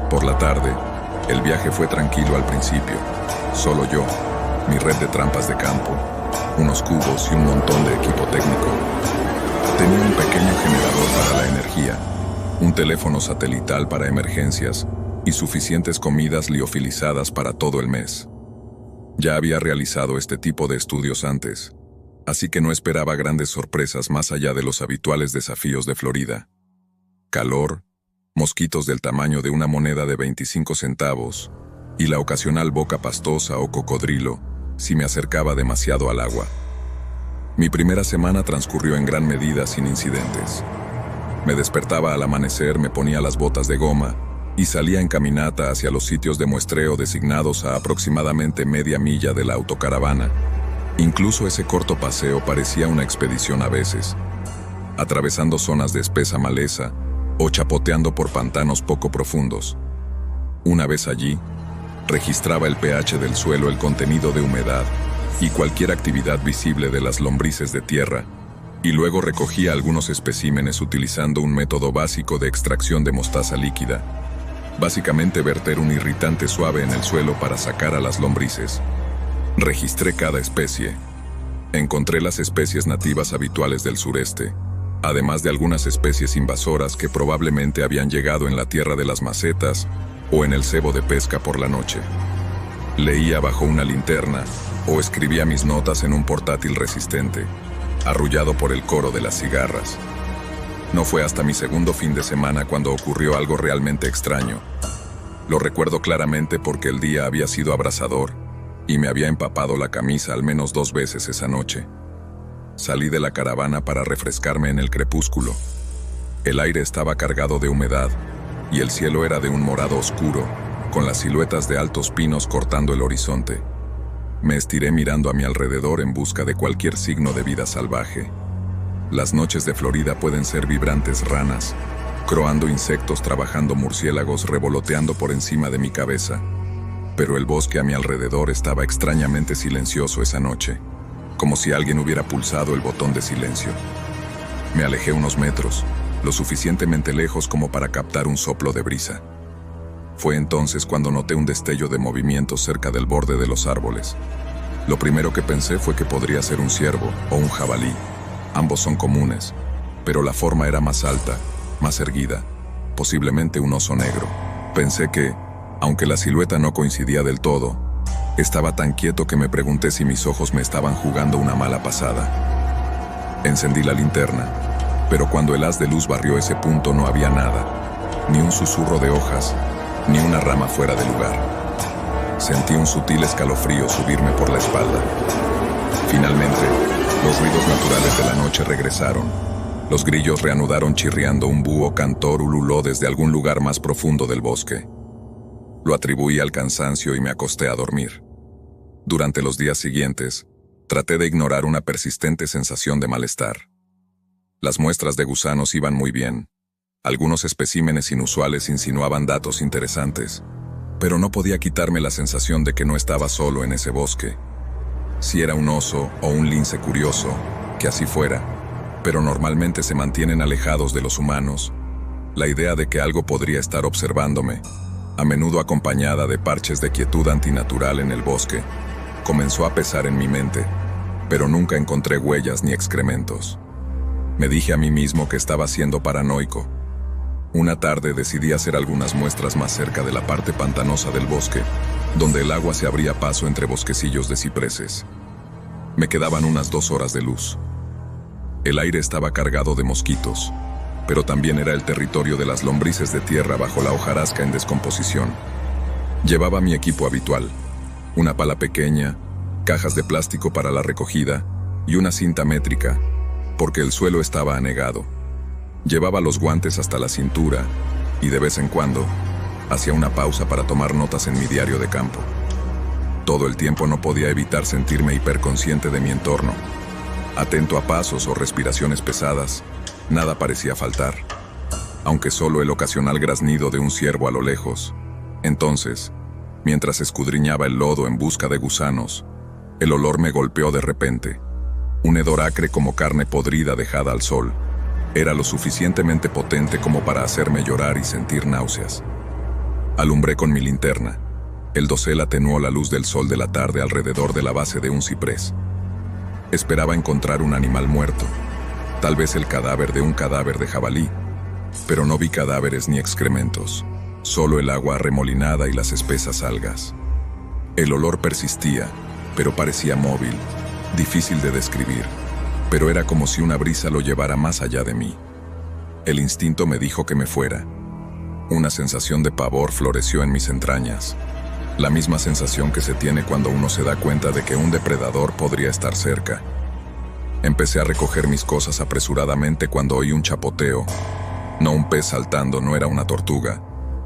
Por la tarde, el viaje fue tranquilo al principio. Solo yo, mi red de trampas de campo, unos cubos y un montón de equipo técnico. Tenía un pequeño generador para la energía, un teléfono satelital para emergencias y suficientes comidas liofilizadas para todo el mes. Ya había realizado este tipo de estudios antes, así que no esperaba grandes sorpresas más allá de los habituales desafíos de Florida. Calor, mosquitos del tamaño de una moneda de 25 centavos y la ocasional boca pastosa o cocodrilo si me acercaba demasiado al agua. Mi primera semana transcurrió en gran medida sin incidentes. Me despertaba al amanecer, me ponía las botas de goma y salía en caminata hacia los sitios de muestreo designados a aproximadamente media milla de la autocaravana. Incluso ese corto paseo parecía una expedición a veces, atravesando zonas de espesa maleza o chapoteando por pantanos poco profundos. Una vez allí, registraba el pH del suelo, el contenido de humedad y cualquier actividad visible de las lombrices de tierra, y luego recogía algunos especímenes utilizando un método básico de extracción de mostaza líquida. Básicamente verter un irritante suave en el suelo para sacar a las lombrices. Registré cada especie. Encontré las especies nativas habituales del sureste, además de algunas especies invasoras que probablemente habían llegado en la tierra de las macetas o en el cebo de pesca por la noche. Leía bajo una linterna o escribía mis notas en un portátil resistente, arrullado por el coro de las cigarras. No fue hasta mi segundo fin de semana cuando ocurrió algo realmente extraño. Lo recuerdo claramente porque el día había sido abrasador y me había empapado la camisa al menos 2 veces esa noche. Salí de la caravana para refrescarme en el crepúsculo. El aire estaba cargado de humedad y el cielo era de un morado oscuro, con las siluetas de altos pinos cortando el horizonte. Me estiré mirando a mi alrededor en busca de cualquier signo de vida salvaje. Las noches de Florida pueden ser vibrantes: ranas, croando insectos, trabajando murciélagos, revoloteando por encima de mi cabeza. Pero el bosque a mi alrededor estaba extrañamente silencioso esa noche, como si alguien hubiera pulsado el botón de silencio. Me alejé unos metros, lo suficientemente lejos como para captar un soplo de brisa. Fue entonces cuando noté un destello de movimiento cerca del borde de los árboles. Lo primero que pensé fue que podría ser un ciervo o un jabalí. Ambos son comunes, pero la forma era más alta, más erguida, posiblemente un oso negro. Pensé que, aunque la silueta no coincidía del todo, estaba tan quieto que me pregunté si mis ojos me estaban jugando una mala pasada. Encendí la linterna, pero cuando el haz de luz barrió ese punto no había nada, ni un susurro de hojas, ni una rama fuera de lugar. Sentí un sutil escalofrío subirme por la espalda. Finalmente, los ruidos naturales de la noche regresaron. Los grillos reanudaron chirriando, un búho cantor ululó desde algún lugar más profundo del bosque. Lo atribuí al cansancio y me acosté a dormir. Durante los días siguientes, traté de ignorar una persistente sensación de malestar. Las muestras de gusanos iban muy bien. Algunos especímenes inusuales insinuaban datos interesantes, pero no podía quitarme la sensación de que no estaba solo en ese bosque. Si era un oso o un lince curioso, que así fuera, pero normalmente se mantienen alejados de los humanos. La idea de que algo podría estar observándome, a menudo acompañada de parches de quietud antinatural en el bosque, comenzó a pesar en mi mente, pero nunca encontré huellas ni excrementos. Me dije a mí mismo que estaba siendo paranoico. Una tarde decidí hacer algunas muestras más cerca de la parte pantanosa del bosque, donde el agua se abría paso entre bosquecillos de cipreses. Me quedaban unas 2 horas de luz. El aire estaba cargado de mosquitos, pero también era el territorio de las lombrices de tierra bajo la hojarasca en descomposición. Llevaba mi equipo habitual, una pala pequeña, cajas de plástico para la recogida y una cinta métrica, porque el suelo estaba anegado. Llevaba los guantes hasta la cintura y de vez en cuando hacía una pausa para tomar notas en mi diario de campo. Todo el tiempo no podía evitar sentirme hiperconsciente de mi entorno. Atento a pasos o respiraciones pesadas, nada parecía faltar, aunque solo el ocasional graznido de un ciervo a lo lejos. Entonces, mientras escudriñaba el lodo en busca de gusanos, el olor me golpeó de repente. Un hedor acre como carne podrida dejada al sol. Era lo suficientemente potente como para hacerme llorar y sentir náuseas. Alumbré con mi linterna. El dosel atenuó la luz del sol de la tarde alrededor de la base de un ciprés. Esperaba encontrar un animal muerto, tal vez el cadáver de un cadáver de jabalí, pero no vi cadáveres ni excrementos, solo el agua arremolinada y las espesas algas. El olor persistía, pero parecía móvil, difícil de describir, pero era como si una brisa lo llevara más allá de mí. El instinto me dijo que me fuera. Una sensación de pavor floreció en mis entrañas, la misma sensación que se tiene cuando uno se da cuenta de que un depredador podría estar cerca. Empecé a recoger mis cosas apresuradamente cuando oí un chapoteo. No un pez saltando, no era una tortuga,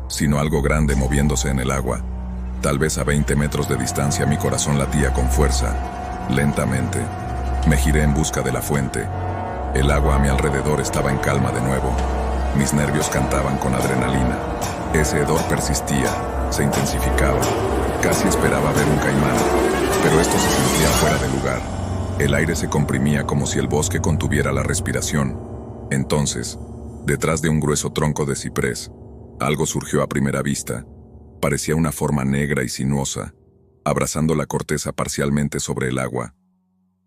sino algo grande moviéndose en el agua. Tal vez a 20 metros de distancia mi corazón latía con fuerza. Lentamente, me giré en busca de la fuente. El agua a mi alrededor estaba en calma de nuevo. Mis nervios cantaban con adrenalina. Ese hedor persistía, se intensificaba. Casi esperaba ver un caimán, pero esto se sentía fuera de lugar. El aire se comprimía como si el bosque contuviera la respiración. Entonces, detrás de un grueso tronco de ciprés, algo surgió a primera vista. Parecía una forma negra y sinuosa, abrazando la corteza parcialmente sobre el agua.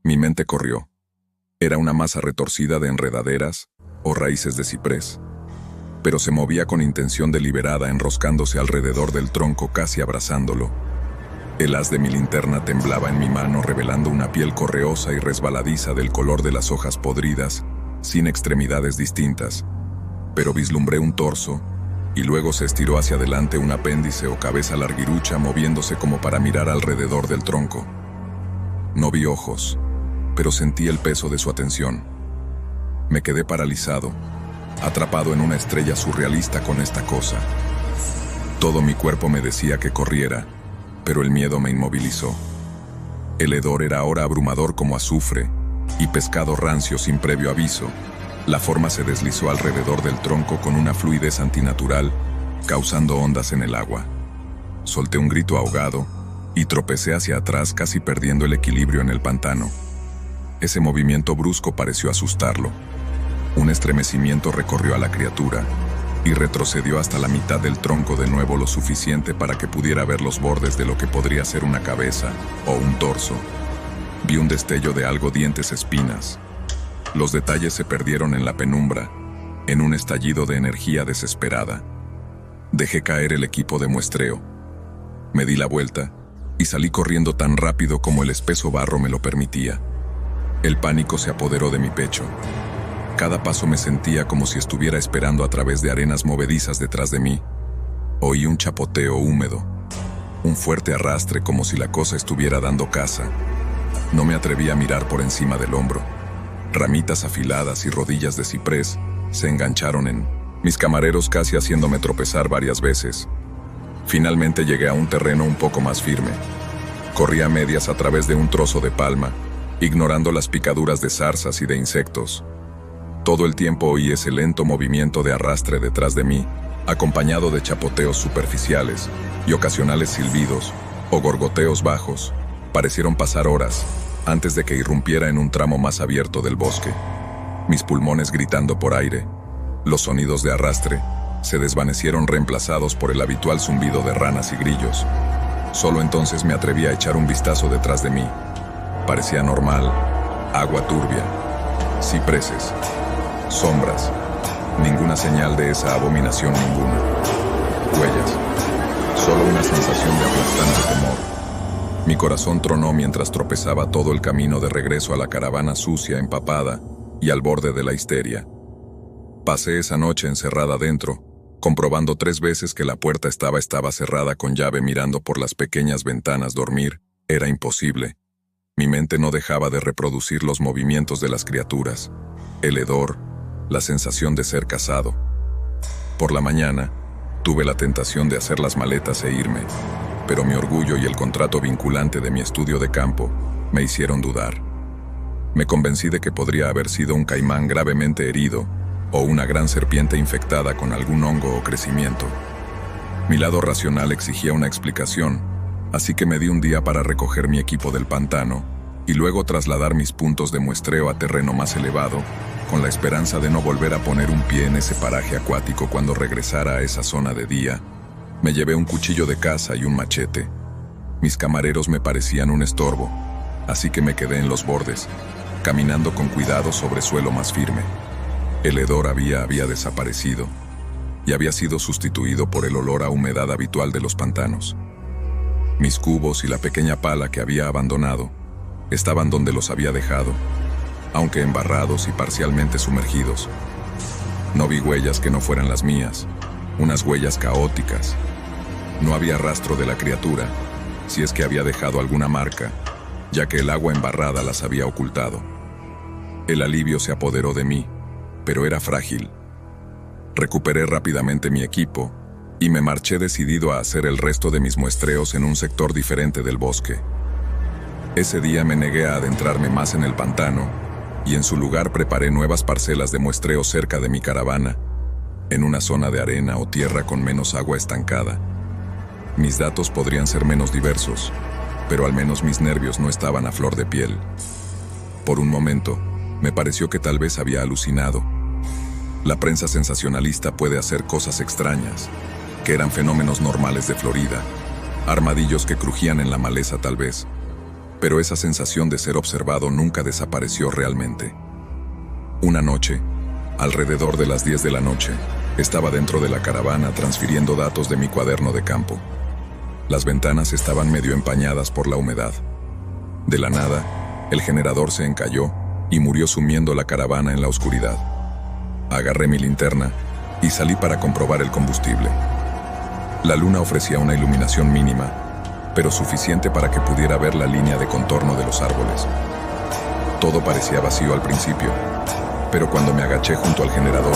Mi mente corrió. Era una masa retorcida de enredaderas o raíces de ciprés, pero se movía con intención deliberada, enroscándose alrededor del tronco, casi abrazándolo. El haz de mi linterna temblaba en mi mano, revelando una piel correosa y resbaladiza del color de las hojas podridas, sin extremidades distintas. Pero vislumbré un torso, y luego se estiró hacia adelante un apéndice o cabeza larguirucha, moviéndose como para mirar alrededor del tronco. No vi ojos, pero sentí el peso de su atención. Me quedé paralizado, atrapado en una estrella surrealista con esta cosa. Todo mi cuerpo me decía que corriera, pero el miedo me inmovilizó. El hedor era ahora abrumador como azufre y pescado rancio sin previo aviso. La forma se deslizó alrededor del tronco con una fluidez antinatural, causando ondas en el agua. Solté un grito ahogado y tropecé hacia atrás, casi perdiendo el equilibrio en el pantano. Ese movimiento brusco pareció asustarlo. Un estremecimiento recorrió a la criatura y retrocedió hasta la mitad del tronco de nuevo, lo suficiente para que pudiera ver los bordes de lo que podría ser una cabeza o un torso. Vi un destello de algo, dientes, espinas. Los detalles se perdieron en la penumbra, en un estallido de energía desesperada. Dejé caer el equipo de muestreo. Me di la vuelta y salí corriendo tan rápido como el espeso barro me lo permitía. El pánico se apoderó de mi pecho. Cada paso me sentía como si estuviera esperando a través de arenas movedizas detrás de mí. Oí un chapoteo húmedo, un fuerte arrastre como si la cosa estuviera dando caza. No me atreví a mirar por encima del hombro. Ramitas afiladas y rodillas de ciprés se engancharon en mis camareros, casi haciéndome tropezar varias veces. Finalmente llegué a un terreno un poco más firme. Corrí a medias a través de un trozo de palma, ignorando las picaduras de zarzas y de insectos. Todo el tiempo oí ese lento movimiento de arrastre detrás de mí, acompañado de chapoteos superficiales y ocasionales silbidos o gorgoteos bajos. Parecieron pasar horas antes de que irrumpiera en un tramo más abierto del bosque. Mis pulmones gritando por aire. Los sonidos de arrastre se desvanecieron, reemplazados por el habitual zumbido de ranas y grillos. Solo entonces me atreví a echar un vistazo detrás de mí. Parecía normal, agua turbia, cipreses, sombras, Ninguna señal de esa abominación, ninguna. Huellas. Solo una sensación de aplastante temor. Mi corazón tronó mientras tropezaba todo el camino de regreso a la caravana sucia, empapada y al borde de la histeria. Pasé esa noche encerrada dentro, comprobando 3 veces que la puerta estaba cerrada con llave. Mirando por las pequeñas ventanas. Dormir era imposible. Mi mente no dejaba de reproducir los movimientos de las criaturas, el hedor, la sensación de ser cazado. Por la mañana, tuve la tentación de hacer las maletas e irme, pero mi orgullo y el contrato vinculante de mi estudio de campo me hicieron dudar. Me convencí de que podría haber sido un caimán gravemente herido o una gran serpiente infectada con algún hongo o crecimiento. Mi lado racional exigía una explicación, así que me di un día para recoger mi equipo del pantano y luego trasladar mis puntos de muestreo a terreno más elevado, con la esperanza de no volver a poner un pie en ese paraje acuático cuando regresara a esa zona de día. Me llevé un cuchillo de caza y un machete. Mis camareros me parecían un estorbo, así que me quedé en los bordes, caminando con cuidado sobre suelo más firme. El hedor había desaparecido y había sido sustituido por el olor a humedad habitual de los pantanos. Mis cubos y la pequeña pala que había abandonado estaban donde los había dejado, aunque embarrados y parcialmente sumergidos. No vi huellas que no fueran las mías, unas huellas caóticas. No había rastro de la criatura, si es que había dejado alguna marca, ya que el agua embarrada las había ocultado. El alivio se apoderó de mí, pero era frágil. Recuperé rápidamente mi equipo y me marché decidido a hacer el resto de mis muestreos en un sector diferente del bosque. Ese día me negué a adentrarme más en el pantano y en su lugar preparé nuevas parcelas de muestreo cerca de mi caravana, en una zona de arena o tierra con menos agua estancada. Mis datos podrían ser menos diversos, pero al menos mis nervios no estaban a flor de piel. Por un momento, me pareció que tal vez había alucinado. La prensa sensacionalista puede hacer cosas extrañas, que eran fenómenos normales de Florida, armadillos que crujían en la maleza tal vez, pero esa sensación de ser observado nunca desapareció realmente. Una noche, alrededor de las 10 de la noche, estaba dentro de la caravana transfiriendo datos de mi cuaderno de campo. Las ventanas estaban medio empañadas por la humedad. De la nada, el generador se encalló y murió sumiendo la caravana en la oscuridad. Agarré mi linterna y salí para comprobar el combustible. La luna ofrecía una iluminación mínima, pero suficiente para que pudiera ver la línea de contorno de los árboles. Todo parecía vacío al principio, pero cuando me agaché junto al generador,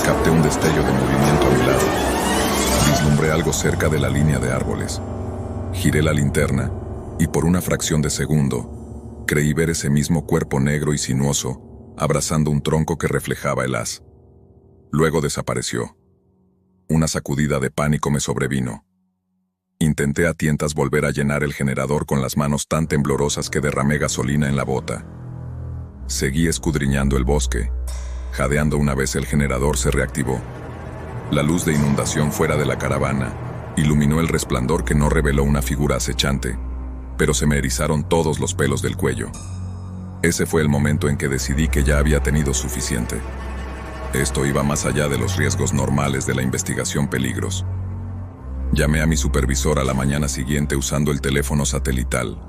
capté un destello de movimiento a mi lado. Vislumbré algo cerca de la línea de árboles. Giré la linterna y por una fracción de segundo creí ver ese mismo cuerpo negro y sinuoso abrazando un tronco que reflejaba el haz. Luego desapareció. Una sacudida de pánico me sobrevino. Intenté a tientas volver a llenar el generador con las manos tan temblorosas que derramé gasolina en la bota. Seguí escudriñando el bosque. Jadeando una vez el generador se reactivó. La luz de inundación fuera de la caravana iluminó el resplandor que no reveló una figura acechante, pero se me erizaron todos los pelos del cuello. Ese fue el momento en que decidí que ya había tenido suficiente. Esto iba más allá de los riesgos normales de la investigación peligros. Llamé a mi supervisor a la mañana siguiente usando el teléfono satelital.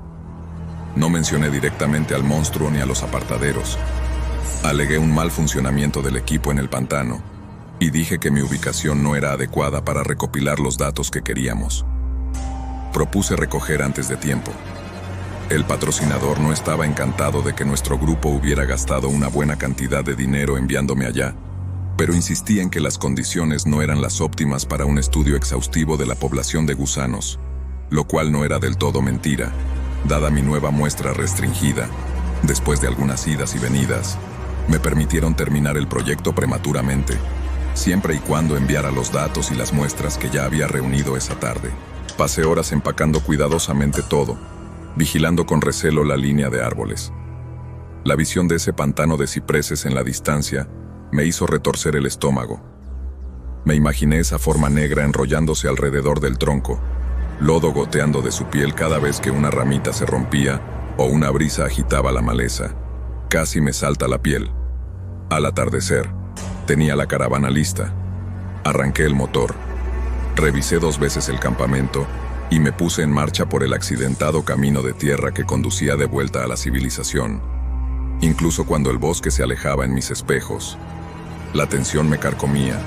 No mencioné directamente al monstruo ni a los apartaderos. Alegué un mal funcionamiento del equipo en el pantano y dije que mi ubicación no era adecuada para recopilar los datos que queríamos. Propuse recoger antes de tiempo. El patrocinador no estaba encantado de que nuestro grupo hubiera gastado una buena cantidad de dinero enviándome allá, pero insistí en que las condiciones no eran las óptimas para un estudio exhaustivo de la población de gusanos, lo cual no era del todo mentira, dada mi nueva muestra restringida. Después de algunas idas y venidas, me permitieron terminar el proyecto prematuramente, siempre y cuando enviara los datos y las muestras que ya había reunido esa tarde. Pasé horas empacando cuidadosamente todo, vigilando con recelo la línea de árboles. La visión de ese pantano de cipreses en la distancia me hizo retorcer el estómago. Me imaginé esa forma negra enrollándose alrededor del tronco, lodo goteando de su piel cada vez que una ramita se rompía o una brisa agitaba la maleza. Casi me salta la piel. Al atardecer, Tenía la caravana lista. Arranqué el motor. Revisé 2 veces el campamento y me puse en marcha por el accidentado camino de tierra que conducía de vuelta a la civilización. Incluso cuando el bosque se alejaba en mis espejos, la tensión me carcomía.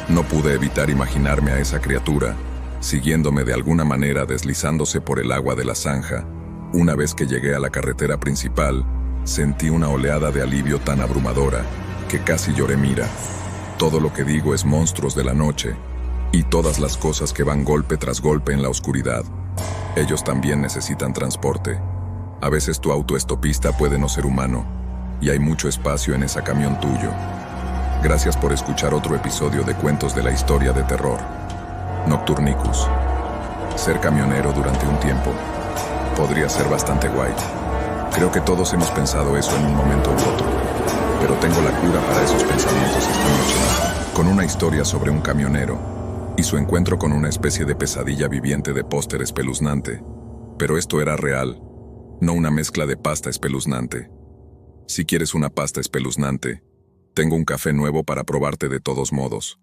No pude evitar imaginarme a esa criatura, siguiéndome de alguna manera deslizándose por el agua de la zanja. Una vez que llegué a la carretera principal, sentí una oleada de alivio tan abrumadora que casi lloré. Mira, todo lo que digo es monstruos de la noche y todas las cosas que van golpe tras golpe en la oscuridad. Ellos también necesitan transporte. A veces tu autoestopista puede no ser humano y hay mucho espacio en ese camión tuyo. Gracias por escuchar otro episodio de Cuentos de la Historia de Terror. Nocturnicus. Ser camionero durante un tiempo podría ser bastante guay. Creo que todos hemos pensado eso en un momento u otro, pero tengo la cura para esos pensamientos esta noche, con una historia sobre un camionero y su encuentro con una especie de pesadilla viviente de póster espeluznante. Pero esto era real, no una mezcla de pasta espeluznante. Si quieres una pasta espeluznante, tengo un café nuevo para probarte de todos modos.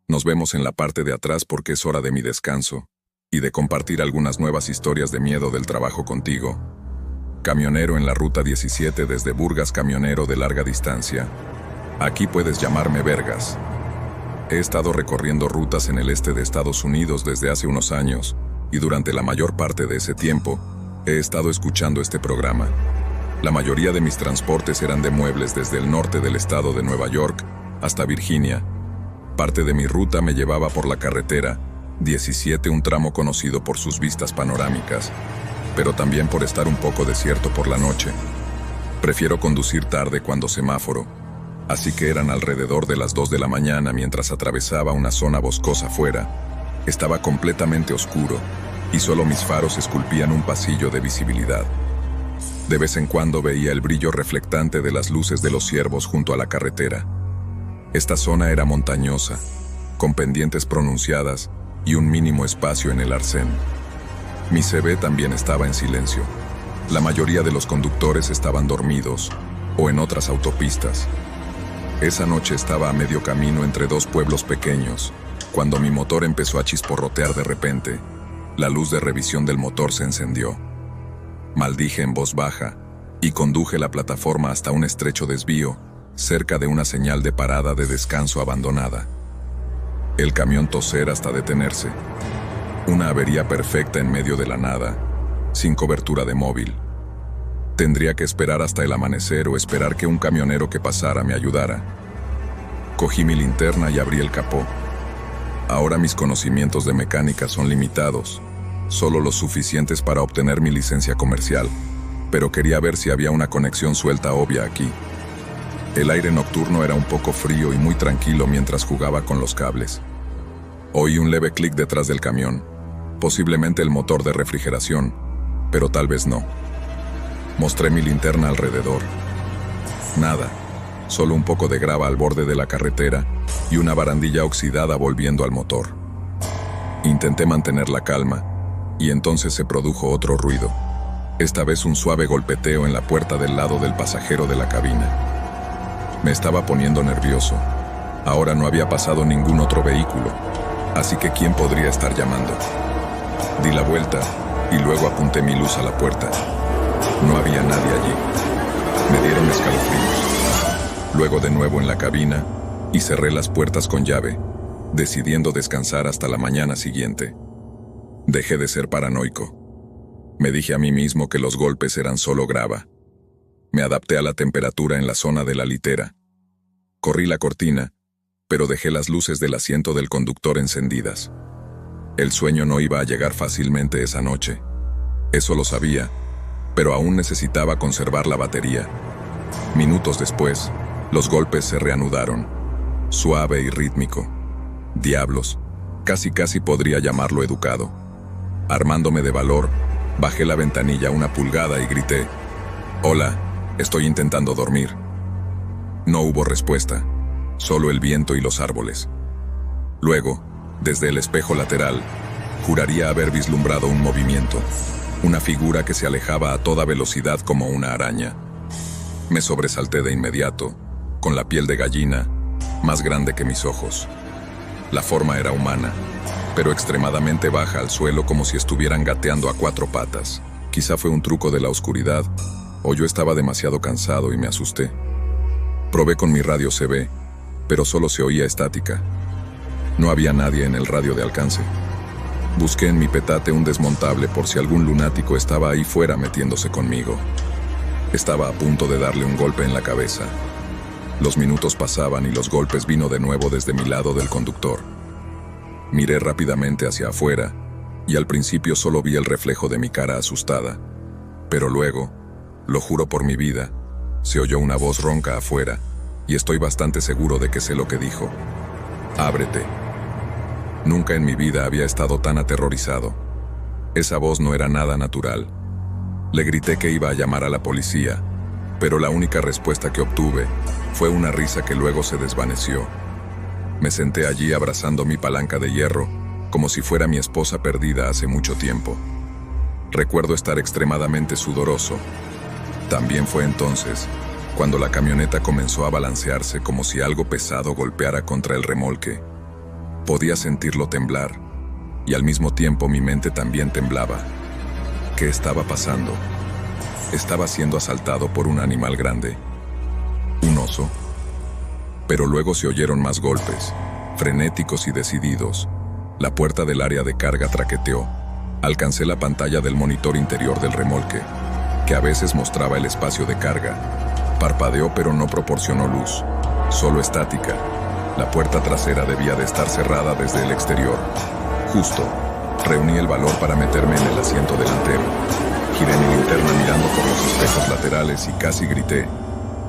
Nos vemos en la parte de atrás porque es hora de mi descanso y de compartir algunas nuevas historias de miedo del trabajo contigo. Camionero en la Ruta 17 desde Burgas, camionero de larga distancia. Aquí puedes llamarme Vergas. He estado recorriendo rutas en el este de Estados Unidos desde hace unos años y durante la mayor parte de ese tiempo he estado escuchando este programa. La mayoría de mis transportes eran de muebles desde el norte del estado de Nueva York hasta Virginia. Parte de mi ruta me llevaba por la carretera 17, un tramo conocido por sus vistas panorámicas, pero también por estar un poco desierto por la noche. Prefiero conducir tarde cuando semáforo, así que eran alrededor de las 2 de la mañana mientras atravesaba una zona boscosa afuera. Estaba completamente oscuro y solo mis faros esculpían un pasillo de visibilidad. De vez en cuando veía el brillo reflectante de las luces de los ciervos junto a la carretera. Esta zona era montañosa, con pendientes pronunciadas y un mínimo espacio en el arcén. Mi CV también estaba en silencio. La mayoría de los conductores estaban dormidos o en otras autopistas. Esa noche estaba a medio camino entre 2 pueblos pequeños, cuando mi motor empezó a chisporrotear de repente. La luz de revisión del motor se encendió. Maldije en voz baja y conduje la plataforma hasta un estrecho desvío, cerca de una señal de parada de descanso abandonada. El camión toser hasta detenerse. Una avería perfecta en medio de la nada, sin cobertura de móvil. Tendría que esperar hasta el amanecer o esperar que un camionero que pasara me ayudara. Cogí mi linterna y abrí el capó. Ahora mis conocimientos de mecánica son limitados, solo los suficientes para obtener mi licencia comercial, pero quería ver si había una conexión suelta obvia aquí. El aire nocturno era un poco frío y muy tranquilo mientras jugaba con los cables. Oí un leve clic detrás del camión, posiblemente el motor de refrigeración, pero tal vez no. Mostré mi linterna alrededor. Nada, solo un poco de grava al borde de la carretera y una barandilla oxidada volviendo al motor. Intenté mantener la calma, y entonces se produjo otro ruido. Esta vez un suave golpeteo en la puerta del lado del pasajero de la cabina. Me estaba poniendo nervioso. Ahora no había pasado ningún otro vehículo, así que ¿quién podría estar llamando? Di la vuelta y luego apunté mi luz a la puerta. No había nadie allí. Me dieron escalofríos. Luego de nuevo en la cabina y cerré las puertas con llave, decidiendo descansar hasta la mañana siguiente. Dejé de ser paranoico. Me dije a mí mismo que los golpes eran solo grava. Me adapté a la temperatura en la zona de la litera. Corrí la cortina, pero dejé las luces del asiento del conductor encendidas. El sueño no iba a llegar fácilmente esa noche. Eso lo sabía, pero aún necesitaba conservar la batería. Minutos después, los golpes se reanudaron, suave y rítmico. Diablos, casi podría llamarlo educado. Armándome de valor, bajé la ventanilla 1 pulgada y grité: «Hola, estoy intentando dormir». No hubo respuesta, solo el viento y los árboles. Luego, desde el espejo lateral, juraría haber vislumbrado un movimiento, una figura que se alejaba a toda velocidad como una araña. Me sobresalté de inmediato, con la piel de gallina, más grande que mis ojos. La forma era humana, pero extremadamente baja al suelo, como si estuvieran gateando a 4 patas. Quizá fue un truco de la oscuridad, o yo estaba demasiado cansado y me asusté. Probé con mi radio CB, pero solo se oía estática. No había nadie en el radio de alcance. Busqué en mi petate un desmontable por si algún lunático estaba ahí fuera metiéndose conmigo. Estaba a punto de darle un golpe en la cabeza. Los minutos pasaban y los golpes vino de nuevo desde mi lado del conductor. Miré rápidamente hacia afuera y al principio solo vi el reflejo de mi cara asustada. Pero luego, lo juro por mi vida, se oyó una voz ronca afuera y estoy bastante seguro de que sé lo que dijo. «Ábrete». Nunca en mi vida había estado tan aterrorizado. Esa voz no era nada natural. Le grité que iba a llamar a la policía, pero la única respuesta que obtuve fue una risa que luego se desvaneció. Me senté allí abrazando mi palanca de hierro, como si fuera mi esposa perdida hace mucho tiempo. Recuerdo estar extremadamente sudoroso. También fue entonces cuando la camioneta comenzó a balancearse como si algo pesado golpeara contra el remolque. Podía sentirlo temblar, y al mismo tiempo mi mente también temblaba. ¿Qué estaba pasando? Estaba siendo asaltado por un animal grande. ¿Un oso? Pero luego se oyeron más golpes, frenéticos y decididos. La puerta del área de carga traqueteó. Alcancé la pantalla del monitor interior del remolque, que a veces mostraba el espacio de carga. Parpadeó, pero no proporcionó luz, solo estática. La puerta trasera debía de estar cerrada desde el exterior. Justo, reuní el valor para meterme en el asiento delantero. Giré mi linterna mirando por los espejos laterales y casi grité.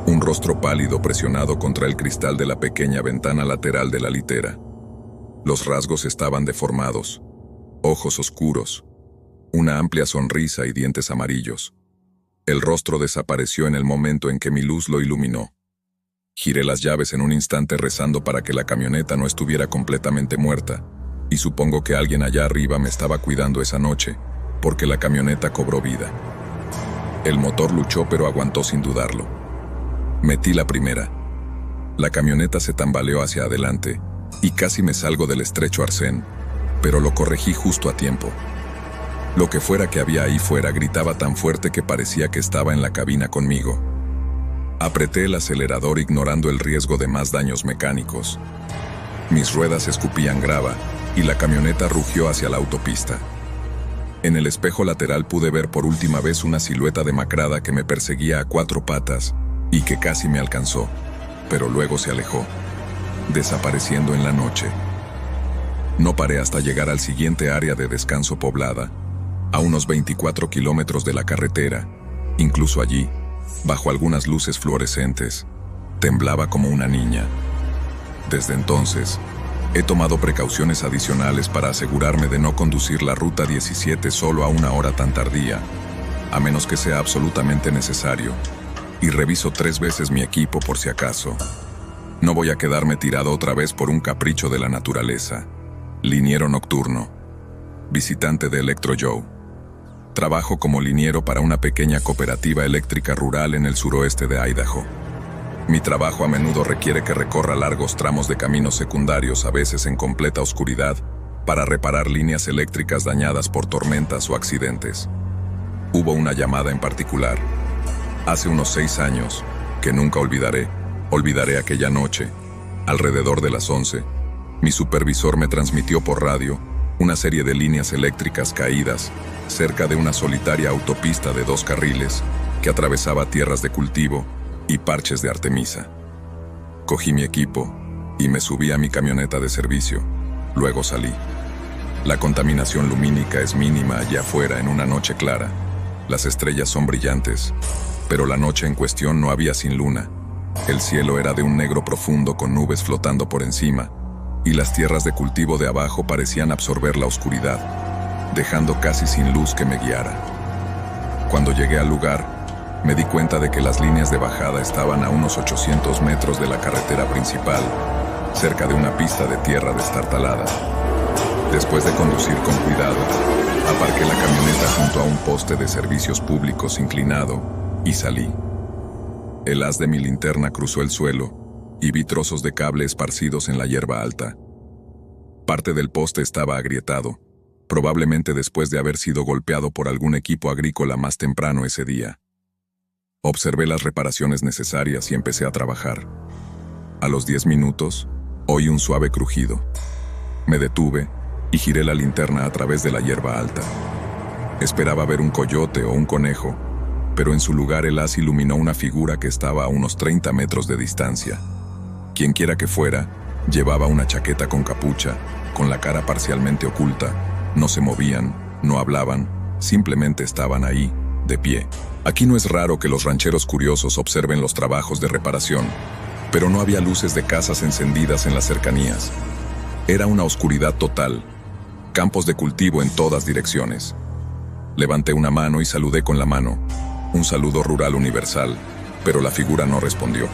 Un rostro pálido presionado contra el cristal de la pequeña ventana lateral de la litera. Los rasgos estaban deformados, ojos oscuros, una amplia sonrisa y dientes amarillos. El rostro desapareció en el momento en que mi luz lo iluminó. Giré las llaves en un instante rezando para que la camioneta no estuviera completamente muerta, y supongo que alguien allá arriba me estaba cuidando esa noche, porque la camioneta cobró vida. El motor luchó, pero aguantó sin dudarlo. Metí la primera. La camioneta se tambaleó hacia adelante, y casi me salgo del estrecho arcén, pero lo corregí justo a tiempo. Lo que fuera que había ahí fuera gritaba tan fuerte que parecía que estaba en la cabina conmigo. Apreté el acelerador ignorando el riesgo de más daños mecánicos. Mis ruedas escupían grava y la camioneta rugió hacia la autopista. En el espejo lateral pude ver por última vez una silueta demacrada que me perseguía a 4 patas y que casi me alcanzó, pero luego se alejó, desapareciendo en la noche. No paré hasta llegar al siguiente área de descanso poblada, a unos 24 kilómetros de la carretera. Incluso allí, bajo algunas luces fluorescentes, temblaba como una niña. Desde entonces, he tomado precauciones adicionales para asegurarme de no conducir la Ruta 17 solo a una hora tan tardía, a menos que sea absolutamente necesario, y reviso 3 veces mi equipo por si acaso. No voy a quedarme tirado otra vez por un capricho de la naturaleza. Liniero nocturno. Visitante de Electro Joe. Trabajo como liniero para una pequeña cooperativa eléctrica rural en el suroeste de Idaho. Mi trabajo a menudo requiere que recorra largos tramos de caminos secundarios, a veces en completa oscuridad, para reparar líneas eléctricas dañadas por tormentas o accidentes. Hubo una llamada en particular, hace unos 6 años, que nunca olvidaré. Olvidaré aquella noche, alrededor de las 11, mi supervisor me transmitió por radio una serie de líneas eléctricas caídas cerca de una solitaria autopista de 2 carriles que atravesaba tierras de cultivo y parches de artemisa. Cogí mi equipo y me subí a mi camioneta de servicio. Luego salí. La contaminación lumínica es mínima allá afuera en una noche clara. Las estrellas son brillantes, pero la noche en cuestión no había sin luna. El cielo era de un negro profundo con nubes flotando por encima, y las tierras de cultivo de abajo parecían absorber la oscuridad, dejando casi sin luz que me guiara. Cuando llegué al lugar, me di cuenta de que las líneas de bajada estaban a unos 800 metros de la carretera principal, cerca de una pista de tierra destartalada. Después de conducir con cuidado, aparqué la camioneta junto a un poste de servicios públicos inclinado y salí. El haz de mi linterna cruzó el suelo y vi trozos de cable esparcidos en la hierba alta. Parte del poste estaba agrietado, probablemente después de haber sido golpeado por algún equipo agrícola más temprano ese día. Observé las reparaciones necesarias y empecé a trabajar. A los 10 minutos, oí un suave crujido. Me detuve y giré la linterna a través de la hierba alta. Esperaba ver un coyote o un conejo, pero en su lugar el haz iluminó una figura que estaba a unos 30 metros de distancia. Quienquiera que fuera, llevaba una chaqueta con capucha, con la cara parcialmente oculta. No se movían, no hablaban, simplemente estaban ahí, de pie. Aquí no es raro que los rancheros curiosos observen los trabajos de reparación, pero no había luces de casas encendidas en las cercanías. Era una oscuridad total, campos de cultivo en todas direcciones. Levanté una mano y saludé con la mano, un saludo rural universal, pero la figura no respondió.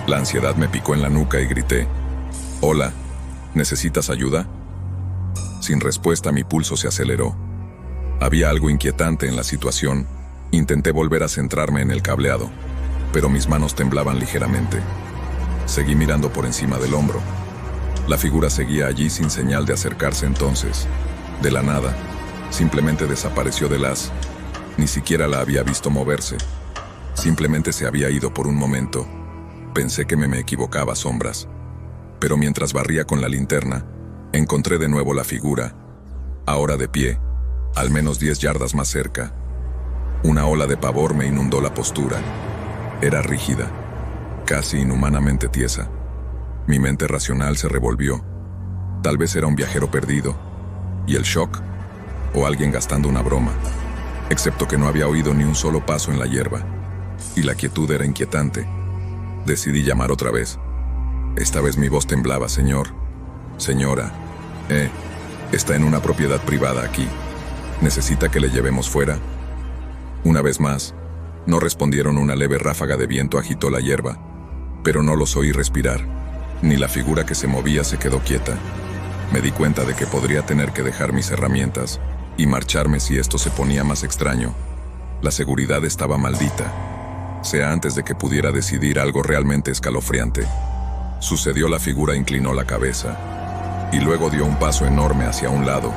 La ansiedad me picó en la nuca y grité: «Hola, ¿necesitas ayuda?». Sin respuesta, mi pulso se aceleró. Había algo inquietante en la situación. Intenté volver a centrarme en el cableado, pero mis manos temblaban ligeramente. Seguí mirando por encima del hombro. La figura seguía allí sin señal de acercarse entonces. De la nada, simplemente desapareció del haz. Ni siquiera la había visto moverse. Simplemente se había ido por un momento. Pensé que me equivocaba, sombras. Pero mientras barría con la linterna, encontré de nuevo la figura, ahora de pie, al menos 10 yardas más cerca. Una ola de pavor me inundó la postura. Era rígida, casi inhumanamente tiesa. Mi mente racional se revolvió. Tal vez era un viajero perdido. ¿Y el shock? ¿O alguien gastando una broma? Excepto que no había oído ni un solo paso en la hierba. Y la quietud era inquietante. Decidí llamar otra vez. Esta vez mi voz temblaba: «Señor, señora, está en una propiedad privada aquí. ¿Necesita que le llevemos fuera?». Una vez más, no respondieron. Una leve ráfaga de viento agitó la hierba, pero no los oí respirar. Ni la figura que se movía se quedó quieta. Me di cuenta de que podría tener que dejar mis herramientas y marcharme si esto se ponía más extraño. La seguridad estaba maldita, sea antes de que pudiera decidir algo realmente escalofriante. Sucedió. La figura inclinó la cabeza y luego dio un paso enorme hacia un lado,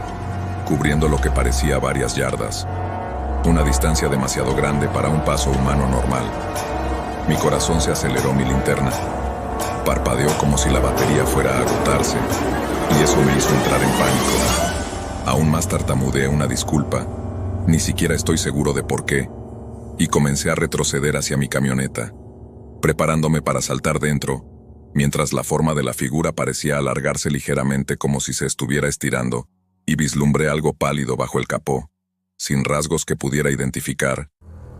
cubriendo lo que parecía varias yardas. Una distancia demasiado grande para un paso humano normal. Mi corazón se aceleró. Mi linterna parpadeó como si la batería fuera a agotarse, y eso me hizo entrar en pánico. Aún más tartamudeé una disculpa, ni siquiera estoy seguro de por qué, y comencé a retroceder hacia mi camioneta, preparándome para saltar dentro, mientras la forma de la figura parecía alargarse ligeramente como si se estuviera estirando, y vislumbré algo pálido bajo el capó, sin rasgos que pudiera identificar,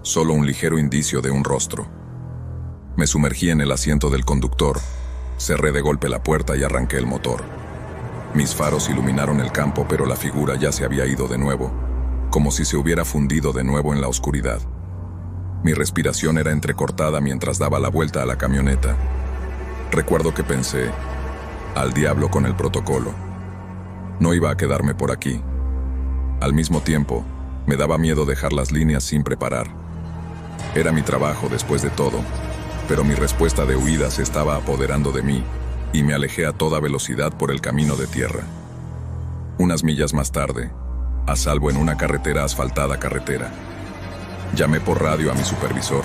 solo un ligero indicio de un rostro. Me sumergí en el asiento del conductor, cerré de golpe la puerta y arranqué el motor. Mis faros iluminaron el campo, pero la figura ya se había ido de nuevo, como si se hubiera fundido de nuevo en la oscuridad. Mi respiración era entrecortada mientras daba la vuelta a la camioneta. Recuerdo que pensé: al diablo con el protocolo. No iba a quedarme por aquí. Al mismo tiempo, me daba miedo dejar las líneas sin preparar. Era mi trabajo después de todo, pero mi respuesta de huida se estaba apoderando de mí, y me alejé a toda velocidad por el camino de tierra. Unas millas más tarde, a salvo en una carretera asfaltada. Llamé por radio a mi supervisor.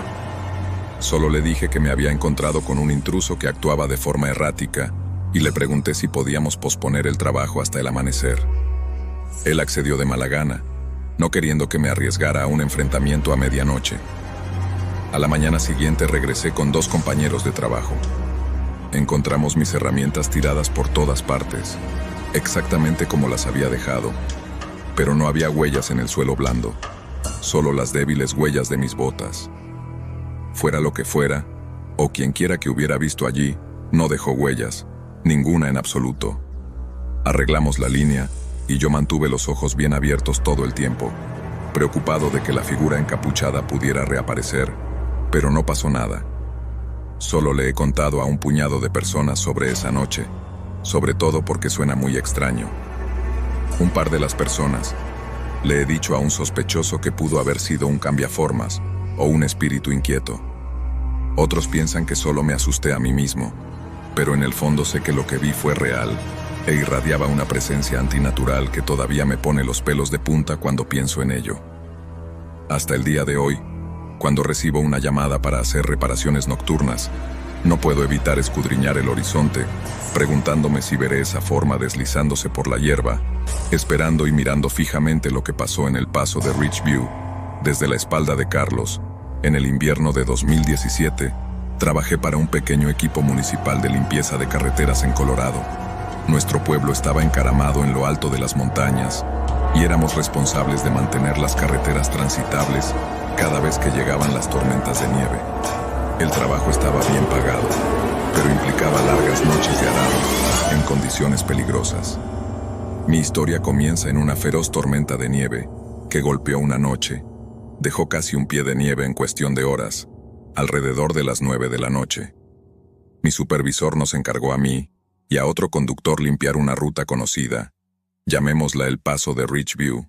Solo le dije que me había encontrado con un intruso que actuaba de forma errática, y le pregunté si podíamos posponer el trabajo hasta el amanecer. Él accedió de mala gana, no queriendo que me arriesgara a un enfrentamiento a medianoche. A la mañana siguiente regresé con 2 compañeros de trabajo. Encontramos mis herramientas tiradas por todas partes, exactamente como las había dejado, pero no había huellas en el suelo blando, solo las débiles huellas de mis botas. Fuera lo que fuera, o quienquiera que hubiera visto allí, no dejó huellas, ninguna en absoluto. Arreglamos la línea, y yo mantuve los ojos bien abiertos todo el tiempo, preocupado de que la figura encapuchada pudiera reaparecer, pero no pasó nada. Solo le he contado a un puñado de personas sobre esa noche, sobre todo porque suena muy extraño. Un par de las personas, le he dicho a un sospechoso que pudo haber sido un cambiaformas o un espíritu inquieto. Otros piensan que solo me asusté a mí mismo, pero en el fondo sé que lo que vi fue real e irradiaba una presencia antinatural que todavía me pone los pelos de punta cuando pienso en ello. Hasta el día de hoy, cuando recibo una llamada para hacer reparaciones nocturnas, no puedo evitar escudriñar el horizonte, preguntándome si veré esa forma deslizándose por la hierba, esperando y mirando fijamente lo que pasó en el paso de Ridgeview. Desde la espalda de Carlos, en el invierno de 2017, trabajé para un pequeño equipo municipal de limpieza de carreteras en Colorado. Nuestro pueblo estaba encaramado en lo alto de las montañas y éramos responsables de mantener las carreteras transitables cada vez que llegaban las tormentas de nieve. El trabajo estaba bien pagado, pero implicaba largas noches de arado en condiciones peligrosas. Mi historia comienza en una feroz tormenta de nieve que golpeó una noche. Dejó casi un pie de nieve en cuestión de horas, alrededor de las 9 de la noche. Mi supervisor nos encargó a mí y a otro conductor limpiar una ruta conocida. Llamémosla el Paso de Ridgeview.